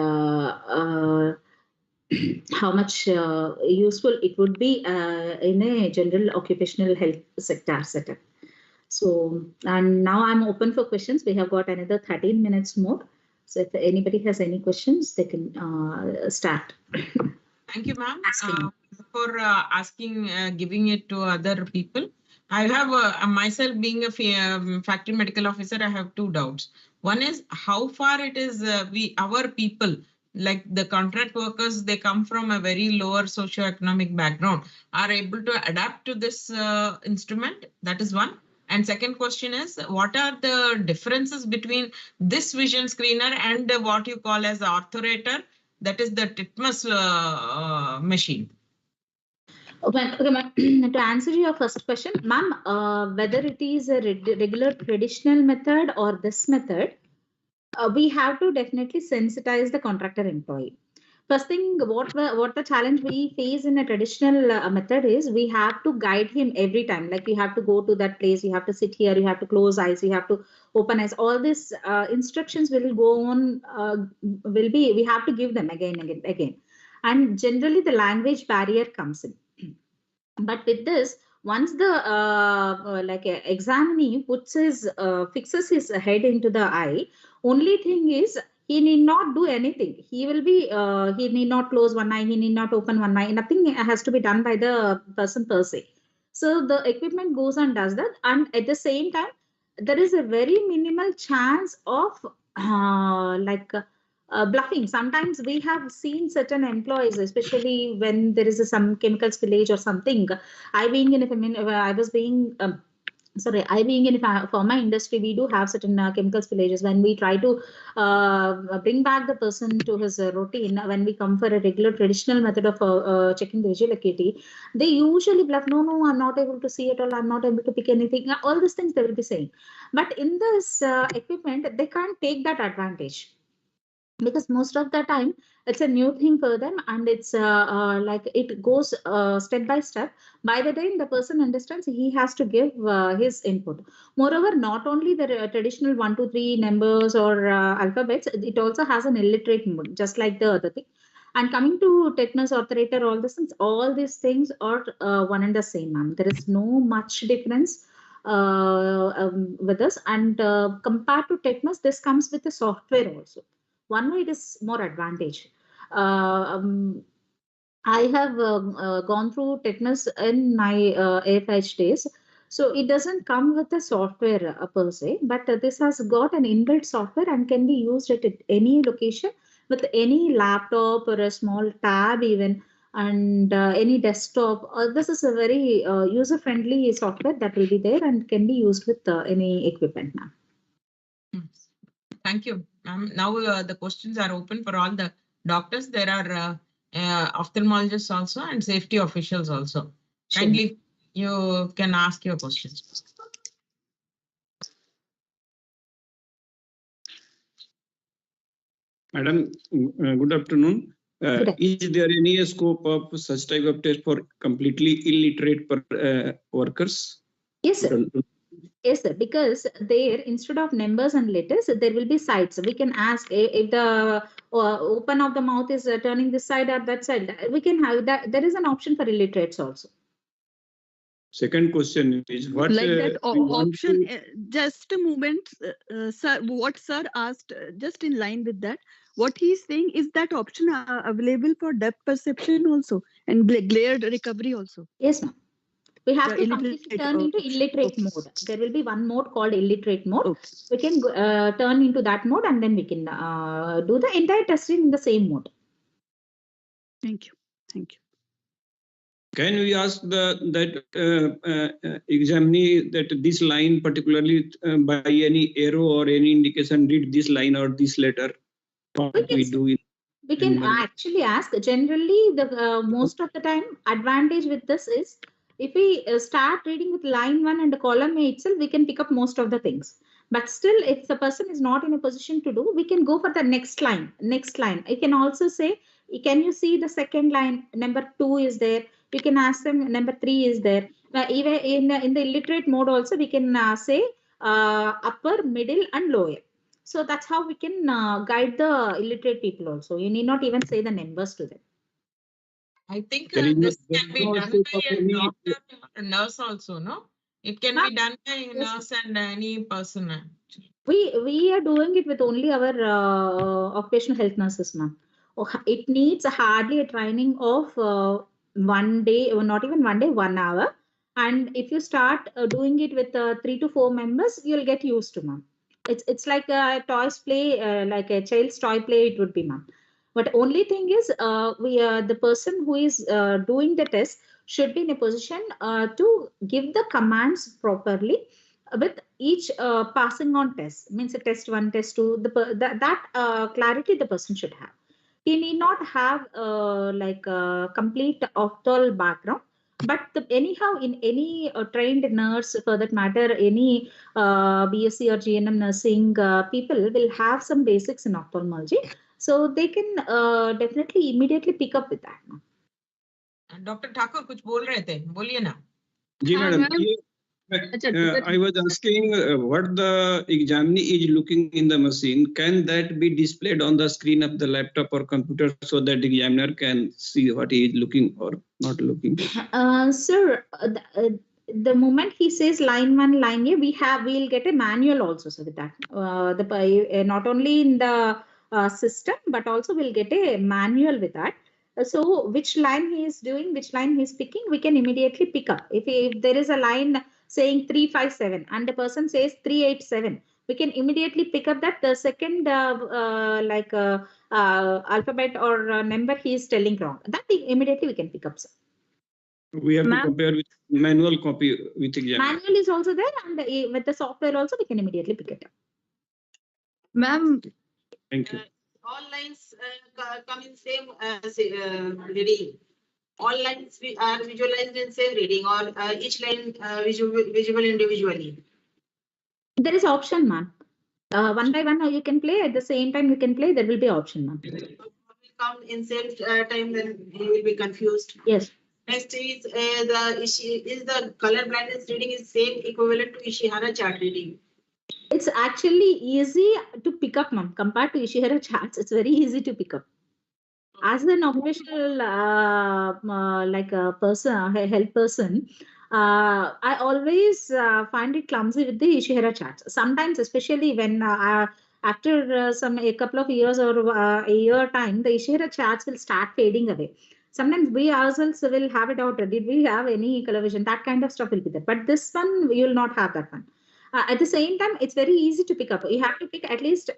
how much useful it would be in a general occupational health sector setup. So, and now I'm open for questions. We have got another 13 minutes more. So if anybody has any questions, they can start. Thank you, ma'am, for giving it to other people. I have myself being a factory medical officer, I have two doubts. One is how far it is our people, like the contract workers, they come from a very lower socioeconomic background, are able to adapt to this instrument. That is one. And second question is, what are the differences between this vision screener and what you call as the Orthorator, that is the Titmus machine? Okay, to answer your first question, ma'am, whether it is a regular traditional method or this method, we have to definitely sensitize the contractor employee. First thing, what the challenge we face in a traditional method is we have to guide him every time. Like you have to go to that place, you have to sit here, you have to close eyes, you have to open eyes. All these instructions will go on. We have to give them again. And generally, the language barrier comes in. But with this, once the examinee fixes his head into the eye, only thing is he need not do anything. He need not close one eye, he need not open one eye. Nothing has to be done by the person per se. So the equipment goes and does that, and at the same time, there is a very minimal chance of bluffing. Sometimes we have seen certain employees, especially when there is some chemical spillage or something. I being in I was being I being in pharma industry, we do have certain chemical spillages. When we try to bring back the person to his routine, when we come for a regular traditional method of checking the visual acuity, they usually bluff. No, I'm not able to see at all. I'm not able to pick anything. All these things they will be saying. But in this equipment, they can't take that advantage, because most of the time it's a new thing for them, and it's like it goes step by step. By the time the person understands, he has to give his input. Moreover, not only the traditional 1 2 3 numbers or alphabets, it also has an illiterate mode, just like the other thing. And coming to tetanus, orthorator, all these things are one and the same, ma'am. There is no much difference with us. And compared to tetanus, this comes with the software also. One way it is more advantage. I have gone through tetanus in my AFH days. So it doesn't come with the software per se, but this has got an inbuilt software and can be used at any location with any laptop or a small tab even. and any desktop. This is a very user-friendly software that will be there and can be used with any equipment now. Thank you. Now the questions are open for all the doctors. There are ophthalmologists also and safety officials also. Sure. Kindly, you can ask your questions. Madam, good afternoon. Is there any scope of such type of test for completely illiterate workers? Yes, sir. Yes, sir. Because there, instead of numbers and letters, there will be sides. We can ask if the open of the mouth is turning this side or that side. We can have that. There is an option for illiterates also. Second question is what like that option. Just a moment, sir. What sir asked, just in line with that, what he's saying is that option available for depth perception also and glare recovery also. Yes, ma'am. We have The to completely turn into option. illiterate Okay. mode. There will be one mode called illiterate mode. Okay. We can turn into that mode and then we can do the entire testing in the same mode. Thank you. Thank you. Can we ask that examinee that this line particularly by any arrow or any indication read this line or this letter? What we do? We can actually ask. Generally, the most of the time advantage with this is if we start reading with line 1 and the column A itself, we can pick up most of the things. But still, if the person is not in a position to do, we can go for the next line. Next line. I can also say, can you see the second line? Number 2 is there. You can ask them. Number 3 is there. Even in the illiterate mode also, we can say upper, middle, and lower. So that's how we can guide the illiterate people also. You need not even say the numbers to them. I think this can be done by a doctor or a nurse also, no? It can be done by a nurse and any person. We are doing it with only our occupational health nurses, ma'am. It needs hardly a training of 1 day, or not even 1 day, 1 hour. And if you start doing it with 3 to 4 members, you'll get used to, ma'am. It's like a toys play, like a child's toy play. It would be, ma'am. But only thing is, the person who is doing the test should be in a position to give the commands properly with each passing on test. Means a test 1, test 2. That clarity the person should have. He need not have like a complete ophthalmology background. But anyhow, in any trained nurse, for that matter, any BSc or GNM nursing people will have some basics in ophthalmology. So they can definitely immediately pick up with that. Dr. Thakur, कुछ बोल रहे थे, बोलिए ना. जी madam. I was asking what the examinee is looking in the machine. Can that be displayed on the screen of the laptop or computer so that the examiner can see what he is looking or not looking? Sir, the moment he says line 1, line A, we'll get a manual also. So with that, not only in the system, but also we'll get a manual with that. So which line he is doing, which line he is picking, we can immediately pick up. If there is a line saying 357 and the person says 387, we can immediately pick up that the second alphabet or number he is telling wrong. That immediately we can pick up, sir. We have to compare with manual copy with examiner. Manual is also there, and with the software also we can immediately pick it up. Ma'am. Thank you. All lines come in same reading. All lines are visualized in same reading, or each line visible individually. There is option, ma'am. 1 by 1, you can play at the same time. You can play. There will be option, ma'am. Will come in same time, then you will be confused. Yes. Next is the color blindness reading is same equivalent to Ishihara chart reading. It's actually easy to pick up, ma'am. Compared to Ishihara charts, it's very easy to pick up. As an occupational like a person, a health person, I always find it clumsy with the Ishihara charts. Sometimes, especially when after a couple of years or a year time, the Ishihara charts will start fading away. Sometimes we ourselves will have it out. Did we have any color vision? That kind of stuff will be there. But this one, you will not have that one. At the same time, it's very easy to pick up. You have to pick at least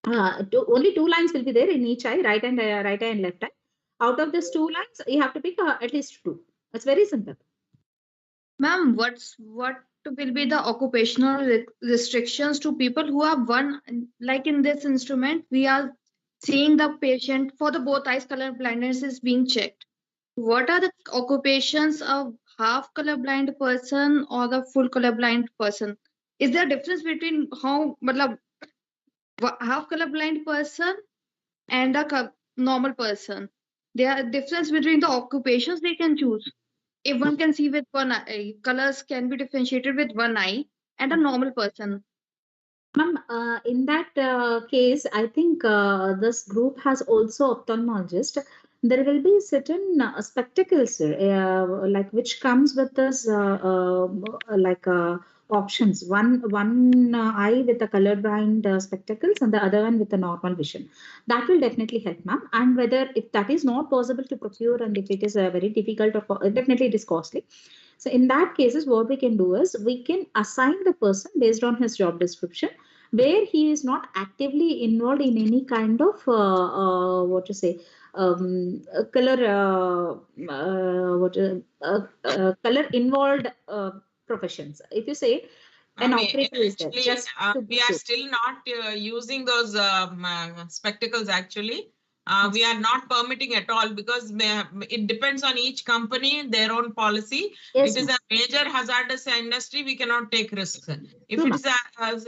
only 2 lines will be there in each eye, right eye and left eye. Out of these 2 lines, you have to pick at least 2. It's very simple. Ma'am, what will be the occupational restrictions to people who have one, like in this instrument, we are seeing the patient for the both eyes color blindness is being checked. What are the occupations of half colorblind person or the full colorblind person? Is there a difference between how, matlab, half colorblind person and a normal person? There are difference between the occupations they can choose. If one can see with one eye, colors can be differentiated with one eye and a normal person. Ma'am, in that case, I think this group has also ophthalmologist. There will be certain spectacles, like which comes with this options. One eye with the colorblind spectacles and the other one with the normal vision. That will definitely help, ma'am. And whether if that is not possible to procure and if it is very difficult or definitely it is costly. So in that cases, what we can do is we can assign the person based on his job description, where he is not actively involved in any kind of what to say color color involved professions. If you say an operator is there, Actually, just to we be are sure. still not using those spectacles actually. We are not permitting at all because it depends on each company, their own policy. Yes, It is ma'am. a major hazardous industry. We cannot take risks. If True, it is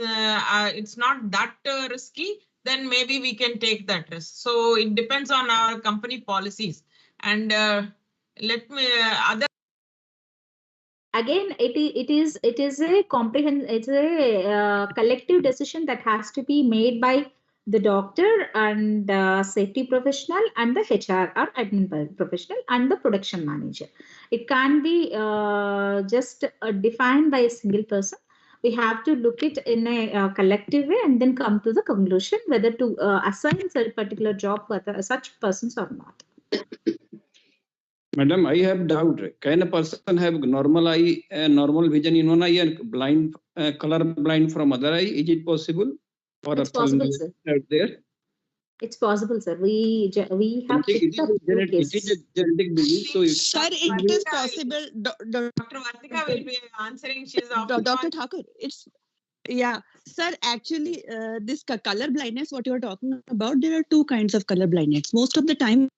it's not that risky, then maybe we can take that risk. So it depends on our company policies. And let me other. Again, it is a it's a collective decision that has to be made by the doctor and safety professional and the HR or admin professional and the production manager. It can't be just defined by a single person. We have to look it in a collective way and then come to the conclusion whether to assign a particular job for such persons or not. Madam, I have doubt. Can a person have normal eye, normal vision in one eye and blind, color blind from other eye? Is it possible? Or It's possible, sir. There? It's possible, sir. We have picked up two It is cases. a genetic disease, so Sir, it is possible. Dr. Vartika will be answering. She's Dr. Thakur, it's yeah, sir. Actually, this color blindness, what you are talking about, there are 2 kinds of color blindness. Most of the time,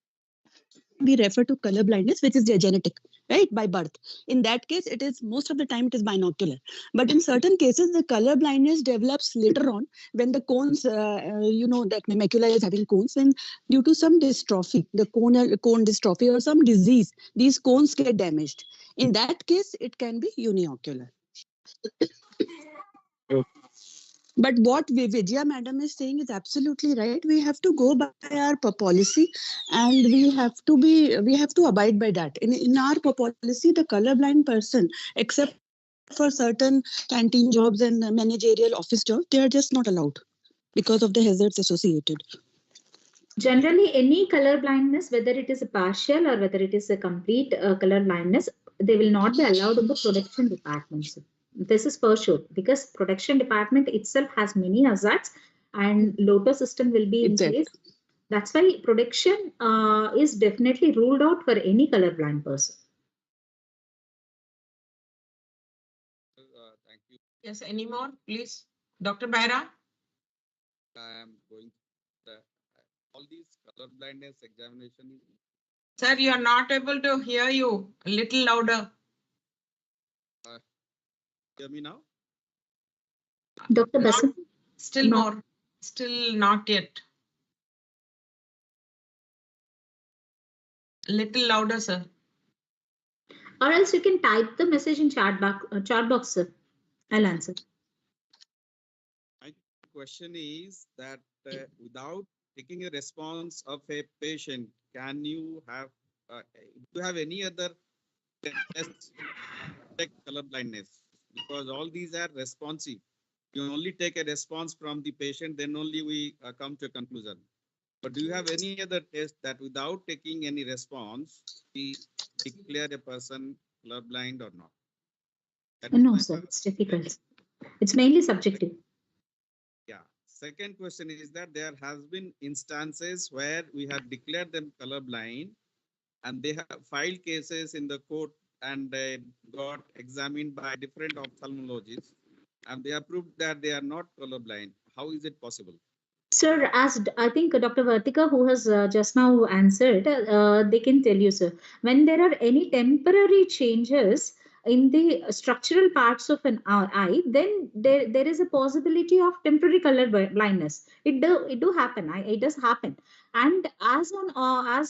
we refer to color blindness, which is genetic, right, by birth. In that case, it is most of the time it is binocular. But in certain cases, the color blindness develops later on when the cones, that macula is having cones, and due to some dystrophy, the cone dystrophy or some disease, these cones get damaged. In that case, it can be uniocular. But what Vijaya madam is saying is absolutely right. We have to go by our policy, and we have to abide by that. In our policy, the colorblind person, except for certain canteen jobs and managerial office jobs, they are just not allowed because of the hazards associated. Generally, any color blindness, whether it is a partial or whether it is a complete color blindness, they will not be allowed in the production department. This is for sure, because production department itself has many hazards and LOTO system will be in place. That's why production is definitely ruled out for any colorblind person. Thank you. Yes, any more, please? Dr. Baira? I am going all these color blindness examination. Sir, you are not able to hear you. A little louder. Hear me now? Dr. Basu? Still more. Still not yet. A little louder, sir. Or else you can type the message in chat box, sir. I'll answer. My question is that without taking a response of a patient, can you have do you have any other tests like color blindness? Because all these are responsive. You only take a response from the patient, then only we come to a conclusion. But do you have any other test that without taking any response, we declare a person colorblind or not? No, sir, it's difficult. It's mainly subjective. Yeah. Second question is that there has been instances where we have declared them colorblind and they have filed cases in the court and got examined by different ophthalmologists, and they have proved that they are not colorblind. How is it possible? Sir, as I think Dr. Vartika, who has just now answered, they can tell you, sir, when there are any temporary changes in the structural parts of an eye, then there is a possibility of temporary color blindness. It do happen. It does happen. And as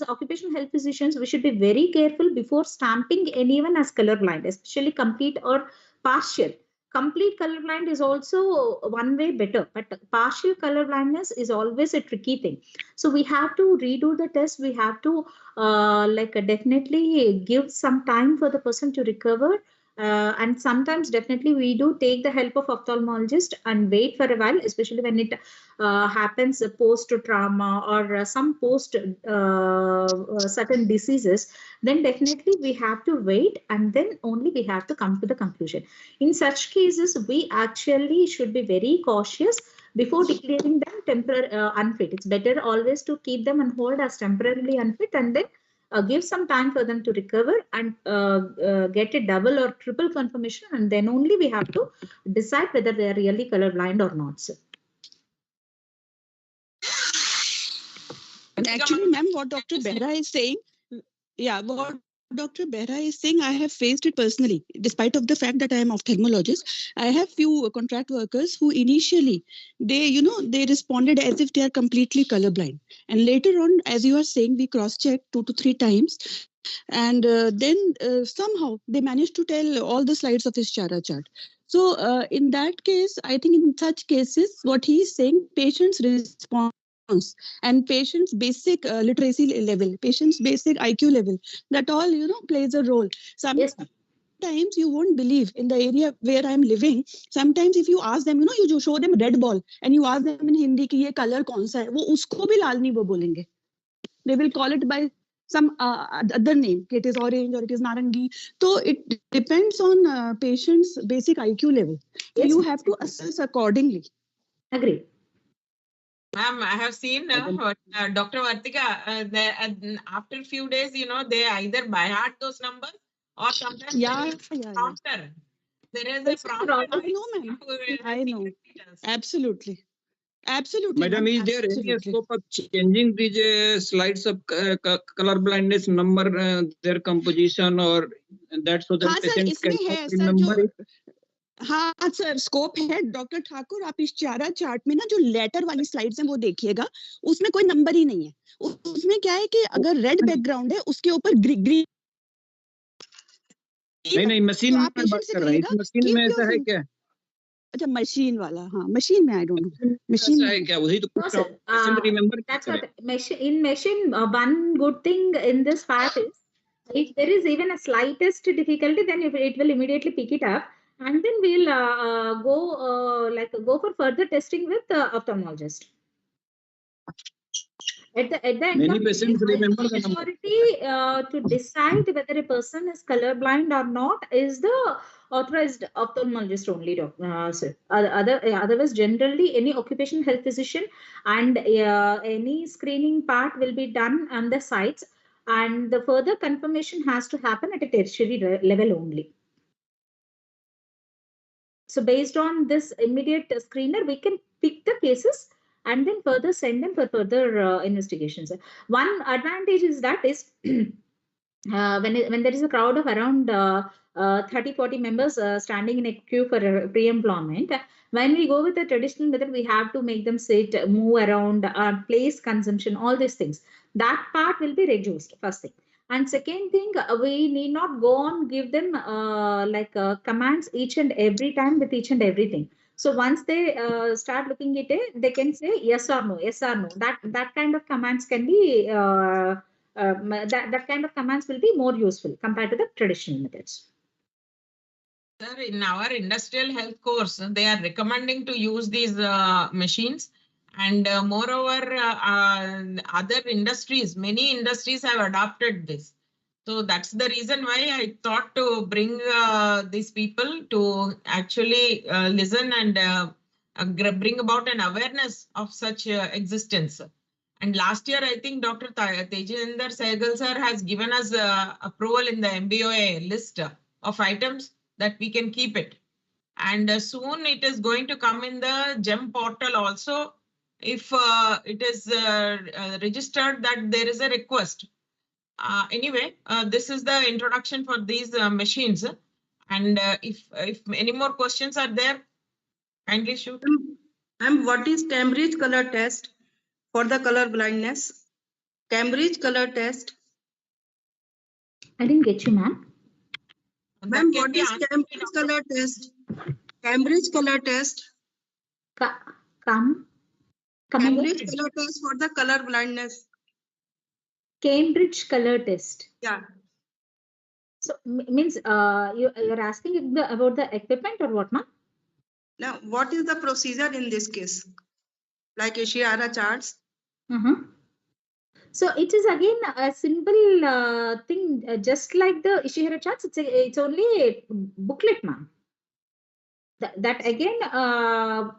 occupational health physicians, we should be very careful before stamping anyone as colorblind, especially complete or partial. Complete colorblind is also one way better, but partial color blindness is always a tricky thing. So we have to redo the test. We have to definitely give some time for the person to recover. And sometimes definitely we do take the help of ophthalmologist and wait for a while, especially when it happens post trauma or some post certain diseases. Then definitely we have to wait, and then only we have to come to the conclusion. In such cases, we actually should be very cautious before declaring them temporary unfit. It's better always to keep them on hold as temporarily unfit, and then give some time for them to recover and get a double or triple confirmation, and then only we have to decide whether they are really colorblind or not, sir. Actually, ma'am, what Dr. Behra is saying, what Dr. Behra is saying, I have faced it personally. Despite of the fact that I am ophthalmologist, I have few contract workers who initially they responded as if they are completely colorblind, and later on, as you are saying, we cross-checked 2 to 3 times, and then somehow they managed to tell all the slides of his Chara chart. So in that case, I think in such cases, what he is saying, patients respond and patients' basic literacy level, patients' basic IQ level, that all plays a role. Sometimes you won't believe, in the area where I'm living, sometimes if you ask them, you show them red ball and you ask them in Hindi कि ये color कौन सा है, वो उसको भी लाल नहीं वो बोलेंगे. They will call it by some other name. It is orange or it is narangi. So it depends on patient's basic IQ level. So you have to assess accordingly. Agree. Ma'am, I have seen Dr. Vartika, after a few days, they either by heart those numbers or sometimes prompter. There is a prompter. I know, ma'am. I know. Absolutely. Absolutely. Madam, is there any scope of changing these slides of color blindness number, their composition, or that so that patients can remember it? हाँ sir, scope है. Doctor Thakur, आप इस चारा chart में ना जो letter वाली slides हैं वो देखिएगा, उसमें कोई नंबर ही नहीं है. उसमें क्या है कि अगर रेड बैकग्राउंड है उसके ऊपर ग्रीन. नहीं मशीन में बात कर रहे हैं. मशीन में ऐसा है क्या? अच्छा, मशीन वाला. हाँ, मशीन में आई डोंट नो. मशीन है क्या? वही तो पूछ रहा हूं. Patient remember that's what in machine. One good thing in this part is, if there is even a slightest difficulty, then it will immediately pick it up, and then we'll go for further testing with ophthalmologist. At the end many of patients remember the authority to decide whether a person is colorblind or not is the authorized ophthalmologist only, sir. Otherwise, generally, any occupational health physician and any screening part will be done on the sites, and the further confirmation has to happen at a tertiary level only. So based on this immediate screener, we can pick the cases and then further send them for further investigations. One advantage is that is when there is a crowd of around 30-40 members standing in a queue for pre-employment, when we go with the traditional method, we have to make them sit, move around, place consumption, all these things. That part will be reduced, first thing. And second thing, we need not go on give them commands each and every time with each and everything. So once they start looking at it, they can say yes or no, yes or no. That kind of commands can be that kind of commands will be more useful compared to the traditional methods. Sir, in our industrial health course, they are recommending to use these machines. And moreover, other industries, many industries have adopted this. So that's the reason why I thought to bring these people to actually listen and bring about an awareness of such existence. And last year, I think Dr. Tejinder Sehgal sir has given us approval in the MBOA list of items that we can keep it. And soon it is going to come in the GEM portal also. If it is registered that there is a request. Anyway, this is the introduction for these machines. And if any more questions are there, kindly shoot. And what is Cambridge color test for the color blindness? Cambridge color test. I didn't get you, ma'am. Ma'am, what is Cambridge color test? Cambridge color test. Come Cambridge again. color test for the color blindness. Cambridge color test. Yeah. So means you're asking about the equipment or what, ma'am? Now, what is the procedure in this case? Like Ishihara charts? So it is again a simple thing, just like the Ishihara charts. It's only a booklet, ma'am. That again,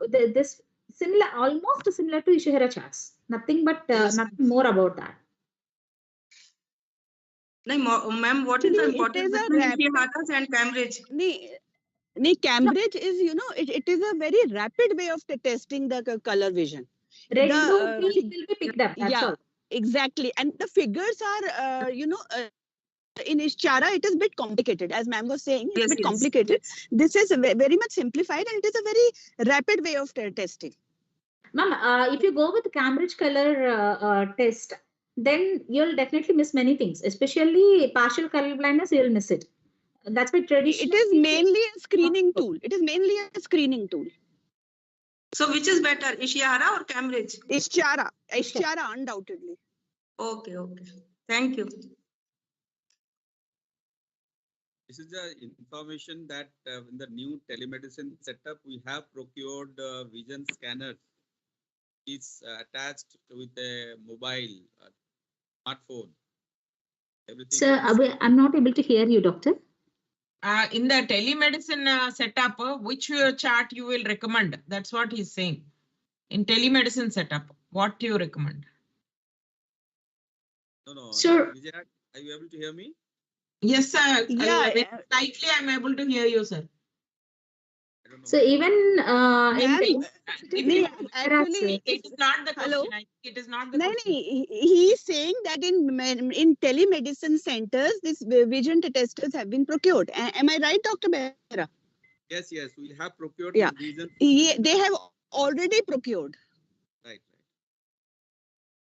this similar, almost similar to Ishihara charts. Nothing but nothing more about that. Ma'am, what is the importance between Ishihara and Cambridge? Cambridge is, you know, it is a very rapid way of testing the color vision. Red blue will be picked up. That's all. Exactly. And the figures are, you know, in Ishihara, it is a bit complicated. As ma'am was saying, it's a bit complicated. This is very much simplified and it is a very rapid way of testing. Ma'am, if you go with Cambridge color test, then you'll definitely miss many things, especially partial color blindness, you'll miss it. That's why traditionally. It is mainly a screening tool. It is mainly a screening tool. So which is better, Ishihara or Cambridge? Ishihara. Ishihara, undoubtedly. Okay. Thank you. This is the information that in the new telemedicine setup, we have procured vision scanner. It's attached with a mobile smartphone. Everything. Sir, I'm not able to hear you, doctor. In the telemedicine setup, which chart you will recommend? That's what he's saying. In telemedicine setup, what do you recommend? No. Sure. Vijay, are you able to hear me? Yes, sir. Yeah. Slightly, I'm able to hear you, sir. So even actually, it is not the question. It is not the question. He is saying that in telemedicine centers, these vision testers have been procured. Am I right, Dr. Behra? Yes, we have procured. Yeah, vision. They have already procured. Right.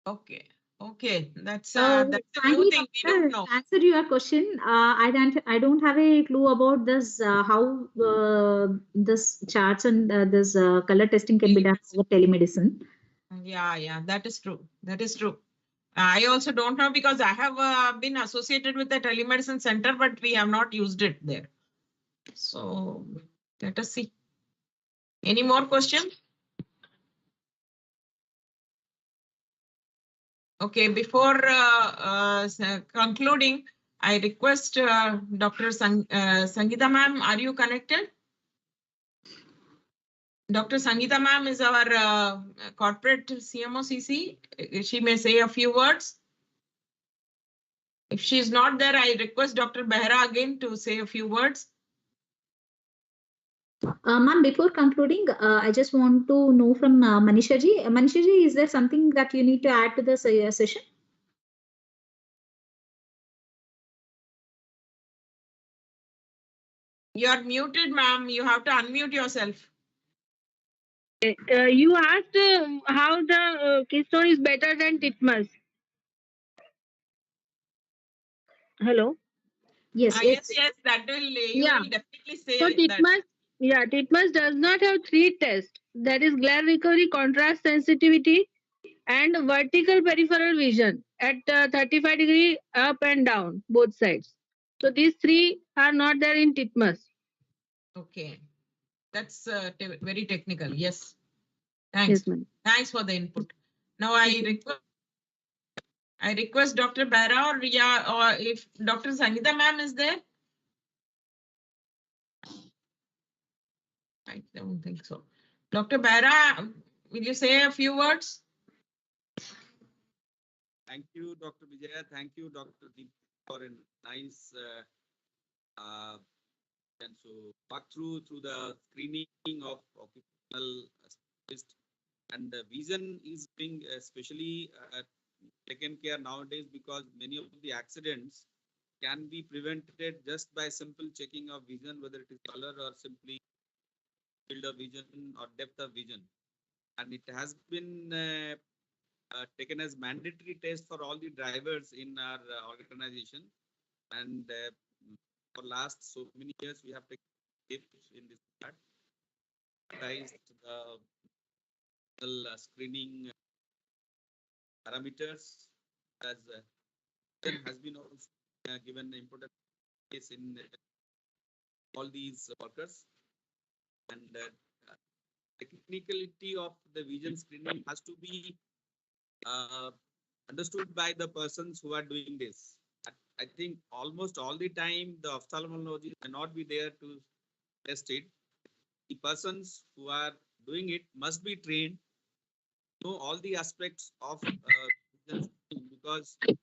Okay. That's a new thing. We don't know. Answer your question. I don't have a clue about this. How this charts and this color testing can be done over telemedicine. Yeah. That is true. I also don't know because I have been associated with the telemedicine center, but we have not used it there. So let us see. Any more questions? Okay, before concluding, I request Dr. Sangeeta ma'am, are you connected? Dr. Sangeeta ma'am is our corporate CMO CC. She may say a few words. If she is not there, I request Dr. Behra again to say a few words. Ma'am, before concluding, I just want to know from Manisha ji. Manisha ji, is there something that you need to add to the session? You are muted, ma'am. You have to unmute yourself. You asked how the keystone is better than titmus. Hello. Yes. Yes. That will you will definitely say. So titmus does not have three tests. That is glare recovery, contrast sensitivity, and vertical peripheral vision at 35-degree up and down both sides. So these three are not there in titmus. Okay, that's very technical. Yes. Thanks. Yes, thanks for the input. Now I request Dr. Behra or if Dr. Sangeeta ma'am is there. I don't think so. Dr. Behra, will you say a few words? Thank you, Dr. Vijaya. Thank you, Dr. Deepthi, for a nice and so walk through the screening of occupational specialist. And vision is being especially taken care nowadays because many of the accidents can be prevented just by simple checking of vision, whether it is color or simply field of vision or depth of vision. And it has been taken as mandatory test for all the drivers in our organization. And for last so many years, we have taken steps in this regard. The screening parameters as has been also given important place in all these workers, and technicality of the vision screening has to be uh, understood by the persons who are doing this. I think almost all the time the ophthalmologist may not be there to test it. The persons who are doing it must be trained, know all the aspects of vision screening, because it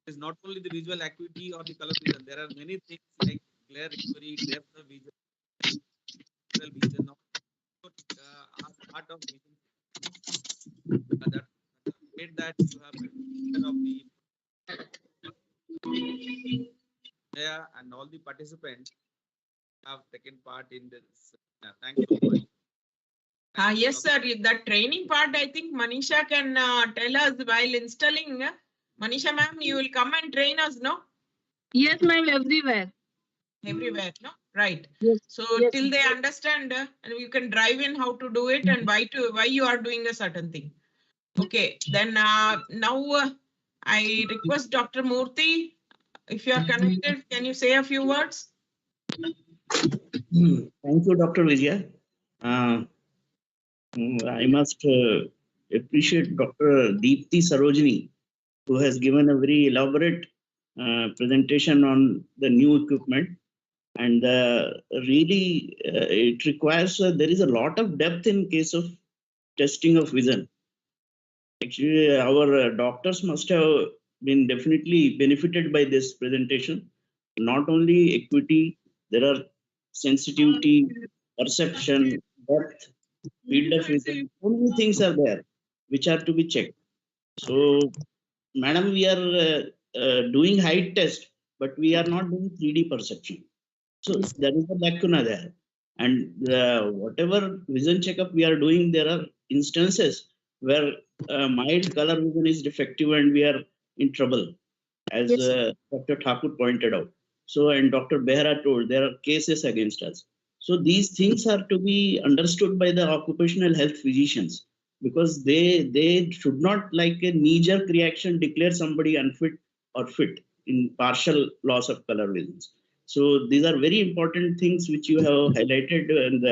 is not only the visual acuity or the color vision. There are many things like glare recovery, depth of vision, peripheral vision, are part of vision. That great that you have taken of the and all the participants have taken part in this. Thanks so much. Yes, sir. That training part, I think Manisha can tell us while installing. Manisha, ma'am, you will come and train us, no? Yes, ma'am, everywhere. Everywhere, no? Right. Yes. So Yes, till they understand, and you can drive in how to do it and why you are doing a certain thing. Okay. Then now I request Dr. Murthy, if you are connected, can you say a few words? Thank you, Dr. Vijaya. I must appreciate Dr. Deepthi Sarojini, who has given a very elaborate presentation on the new equipment. And really, it requires, there is a lot of depth in case of testing of vision. Actually, our doctors must have been definitely benefited by this presentation. Not only equity, there are sensitivity, perception, depth, field of vision. So many things are there which are to be checked. So, madam, we are doing height test, but we are not doing 3D perception. So there is a lacuna there. And whatever vision checkup we are doing, there are instances where mild color vision is defective and we are in trouble, as Dr. Thakur pointed out. So, and Dr. Behra told, there are cases against us. So these things are to be understood by the occupational health physicians, because they should not, like a knee-jerk reaction, declare somebody unfit or fit in partial loss of color visions. So these are very important things which you have highlighted, and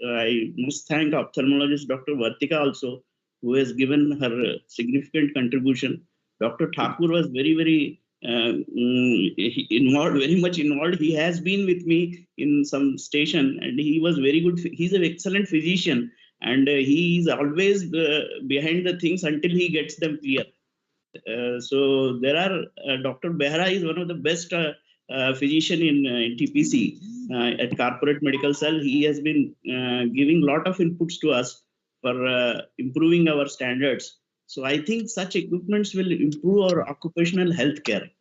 I must thank ophthalmologist Dr. Vartika also, who has given her significant contribution. Dr. Thakur was very involved, very much involved. He has been with me in some station, and he was very good. He's an excellent physician, and he is always behind the things until he gets them clear. So there are Dr. Behra is one of the best physician in TPC at Corporate Medical Cell. He has been giving lot of inputs to us for improving our standards. So I think such equipments will improve our occupational health care.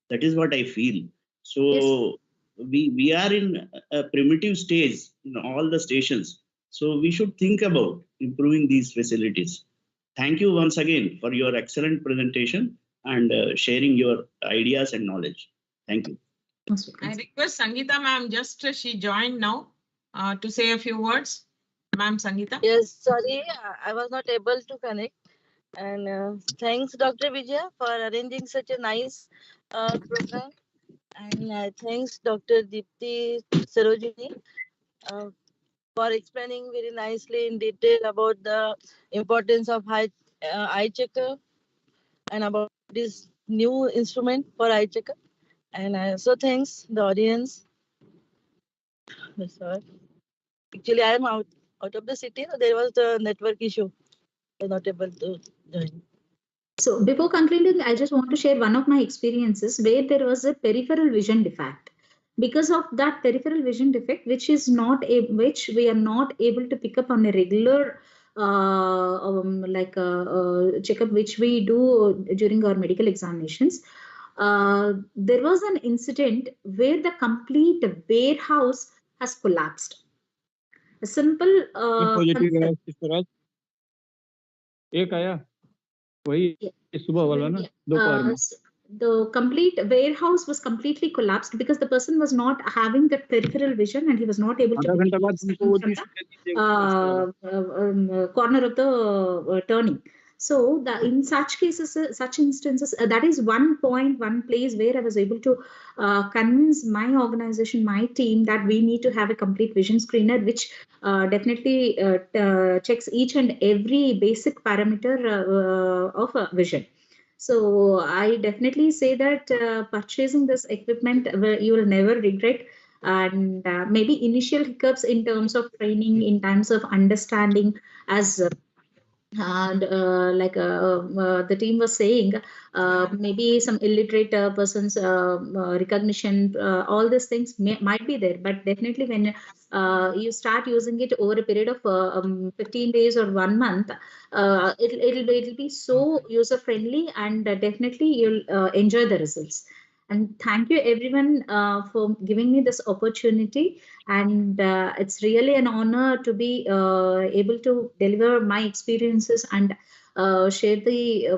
That is what I feel. So we are in a primitive stage in all the stations. So we should think about improving these facilities. Thank you once again for your excellent presentation and sharing your ideas and knowledge. Thank you. I request Sangeeta ma'am, just she joined now to say a few words. Ma'am Sangeeta. Yes, sorry, I was not able to connect. And thanks, Dr. Vijaya, for arranging such a nice program. And thanks, Dr. Deepthi Sarojini, for explaining very nicely in detail about the importance of eye checker and about this new instrument for eye checker. And so thanks the audience. That's all. Actually, I am out of the city. So there was the network issue. I was not able to join. So before concluding, I just want to share one of my experiences where there was a peripheral vision defect. Because of that peripheral vision defect, which we are not able to pick up on a regular checkup, which we do during our medical examinations. There was an incident where the complete warehouse has collapsed. A simple positive concept. है sister, एक आया वही सुबह वाला ना दोपहर में. The complete warehouse was completely collapsed because the person was not having that peripheral vision and he was not able to आधा घंटा बाद तुमको वो from चीज the corner of the turning. So in such cases, such instances, that is one place where I was able to convince my organization, my team, that we need to have a complete vision screener, which definitely checks each and every basic parameter of vision. So I definitely say that purchasing this equipment, you will never regret. And maybe initial hiccups in terms of training, in terms of understanding, as the team was saying, maybe some illiterate persons recognition, all these things might be there, but definitely when you start using it over a period of 15 days or 1 month, it'll be so user friendly, and definitely you'll enjoy the results. And thank you everyone for giving me this opportunity. And it's really an honor to be able to deliver my experiences and share the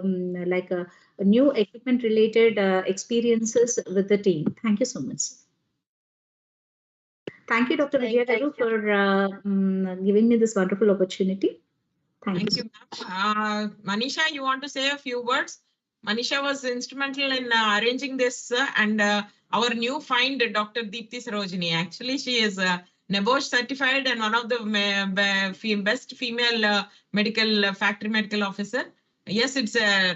new equipment related experiences with the team. Thank you so much. Thank you, Dr. Vijaya Garu, for giving me this wonderful opportunity. Thank you. Manisha, you want to say a few words? Manisha was instrumental in arranging this and our new find, Dr. Deepthi Sarojini. Actually, she is NEBOSH certified and one of the best female factory medical officer. Yes, it's a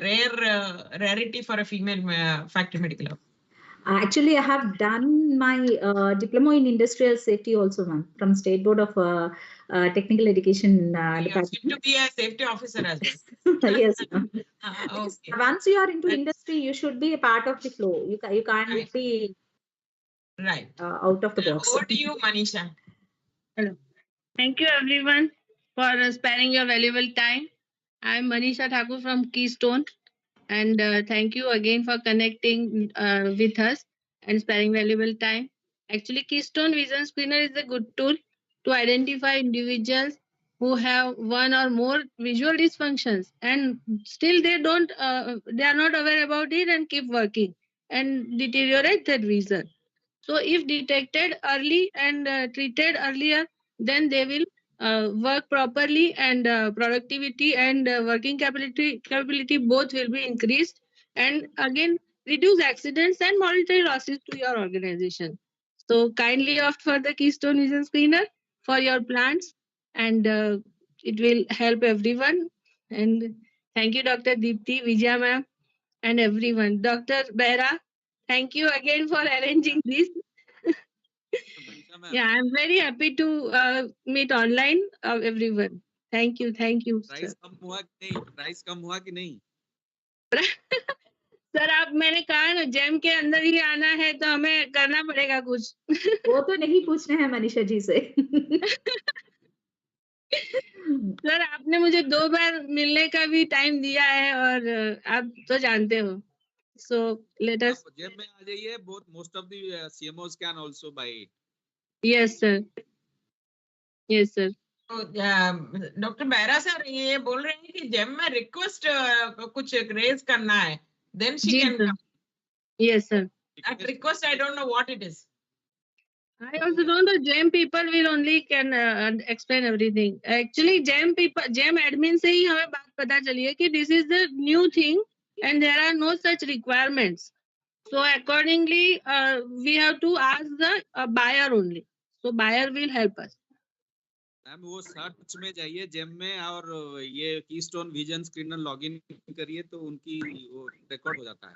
rarity for a female factory medical officer. Actually, I have done my diploma in industrial safety also, ma'am, from State Board of Technical Education Department. You to be a safety officer as well. Yes, ma'am. Okay. Once you are into industry, you should be a part of the flow. You can't be right out of the box. Over to you, Manisha. Hello. Thank you everyone for sparing your valuable time. I'm Manisha Thakur from Keystone, and thank you again for connecting with us and sparing valuable time. Actually, Keystone Vision Screener is a good tool to identify individuals who have one or more visual dysfunctions, and still they are not aware about it and keep working and deteriorate their vision. So if detected early and treated earlier, then they will work properly, and productivity and working capability both will be increased, and again reduce accidents and monetary losses to your organization. So kindly opt for the Keystone Vision Screener for your plants, and it will help everyone. And thank you, Dr. Deepthi, Vijaya ma'am, and everyone. Dr. Behra, thank you again for arranging this. Yeah, I'm very happy to meet online everyone. Thank you, price कम हुआ कि नहीं? Price कम हुआ कि नहीं? Sir, आप मैंने कहा ना, जेम के अंदर ही आना है तो हमें करना पड़ेगा कुछ. वो तो नहीं पूछना है मनीषा जी से. सर, आपने मुझे 2 बार मिलने का भी टाइम दिया है और आप तो जानते हो. So let us. जेम में आ जाइए. Most of the CMOs can also buy it. Yes sir. Yes sir. Doctor Behera sir ये बोल रहे हैं कि जेम में रिक्वेस्ट कुछ रेज करना है, then she can come. Yes sir. That request I don't know what it is. I also don't know. GEM people will only can explain everything. Actually, GEM admin से ही हमें बात पता चली है कि this is the new thing and there are no such requirements. So accordingly, we have to ask the buyer only. So buyer will help us. Ma'am वो search में जाइए जेम में और ये कीस्टोन विजन स्क्रीनर लॉगिन करिए तो उनकी वो रिकॉर्ड हो जाता है.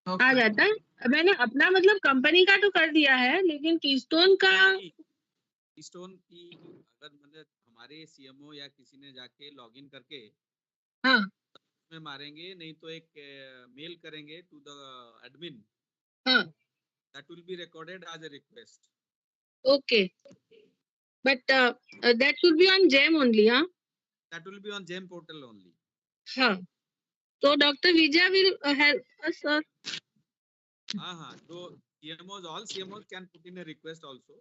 आ जाता है. मैंने अपना मतलब कंपनी का तो कर दिया है, लेकिन कीस्टोन का कीस्टोन की अगर मतलब हमारे सीएमओ या किसी ने जाके लॉगिन करके हाँ में मारेंगे, नहीं तो एक मेल करेंगे to the admin. हाँ. That will be recorded as a request. Okay. But that should be on GEM only, huh? That will be on GEM portal only. Huh. So Dr. Vijay will help us, sir. So CMOs, all CMOs can put in a request also.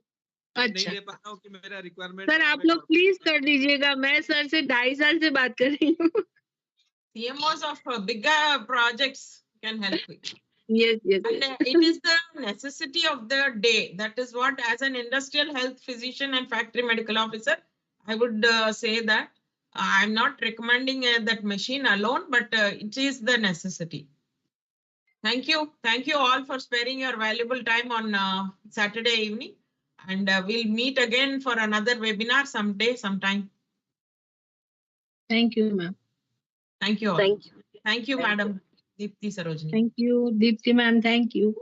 मैं नहीं अच्छा. दे पाता हूँ कि मेरा requirement. Sir आप लोग please कर दीजिएगा, मैं सर से 2.5 साल से बात कर रही हूँ. CMOs of bigger projects can help with. Yes. And it is the necessity of the day. That is what, as an industrial health physician and factory medical officer, I would say that I'm not recommending that machine alone, but it is the necessity. Thank you. Thank you all for sparing your valuable time on Saturday evening. And we'll meet again for another webinar someday, sometime. Thank you, ma'am. Thank you all. Thank you. Thank you, Madam Deepthi Sarojini. Thank you, Deepthi ma'am. Thank you.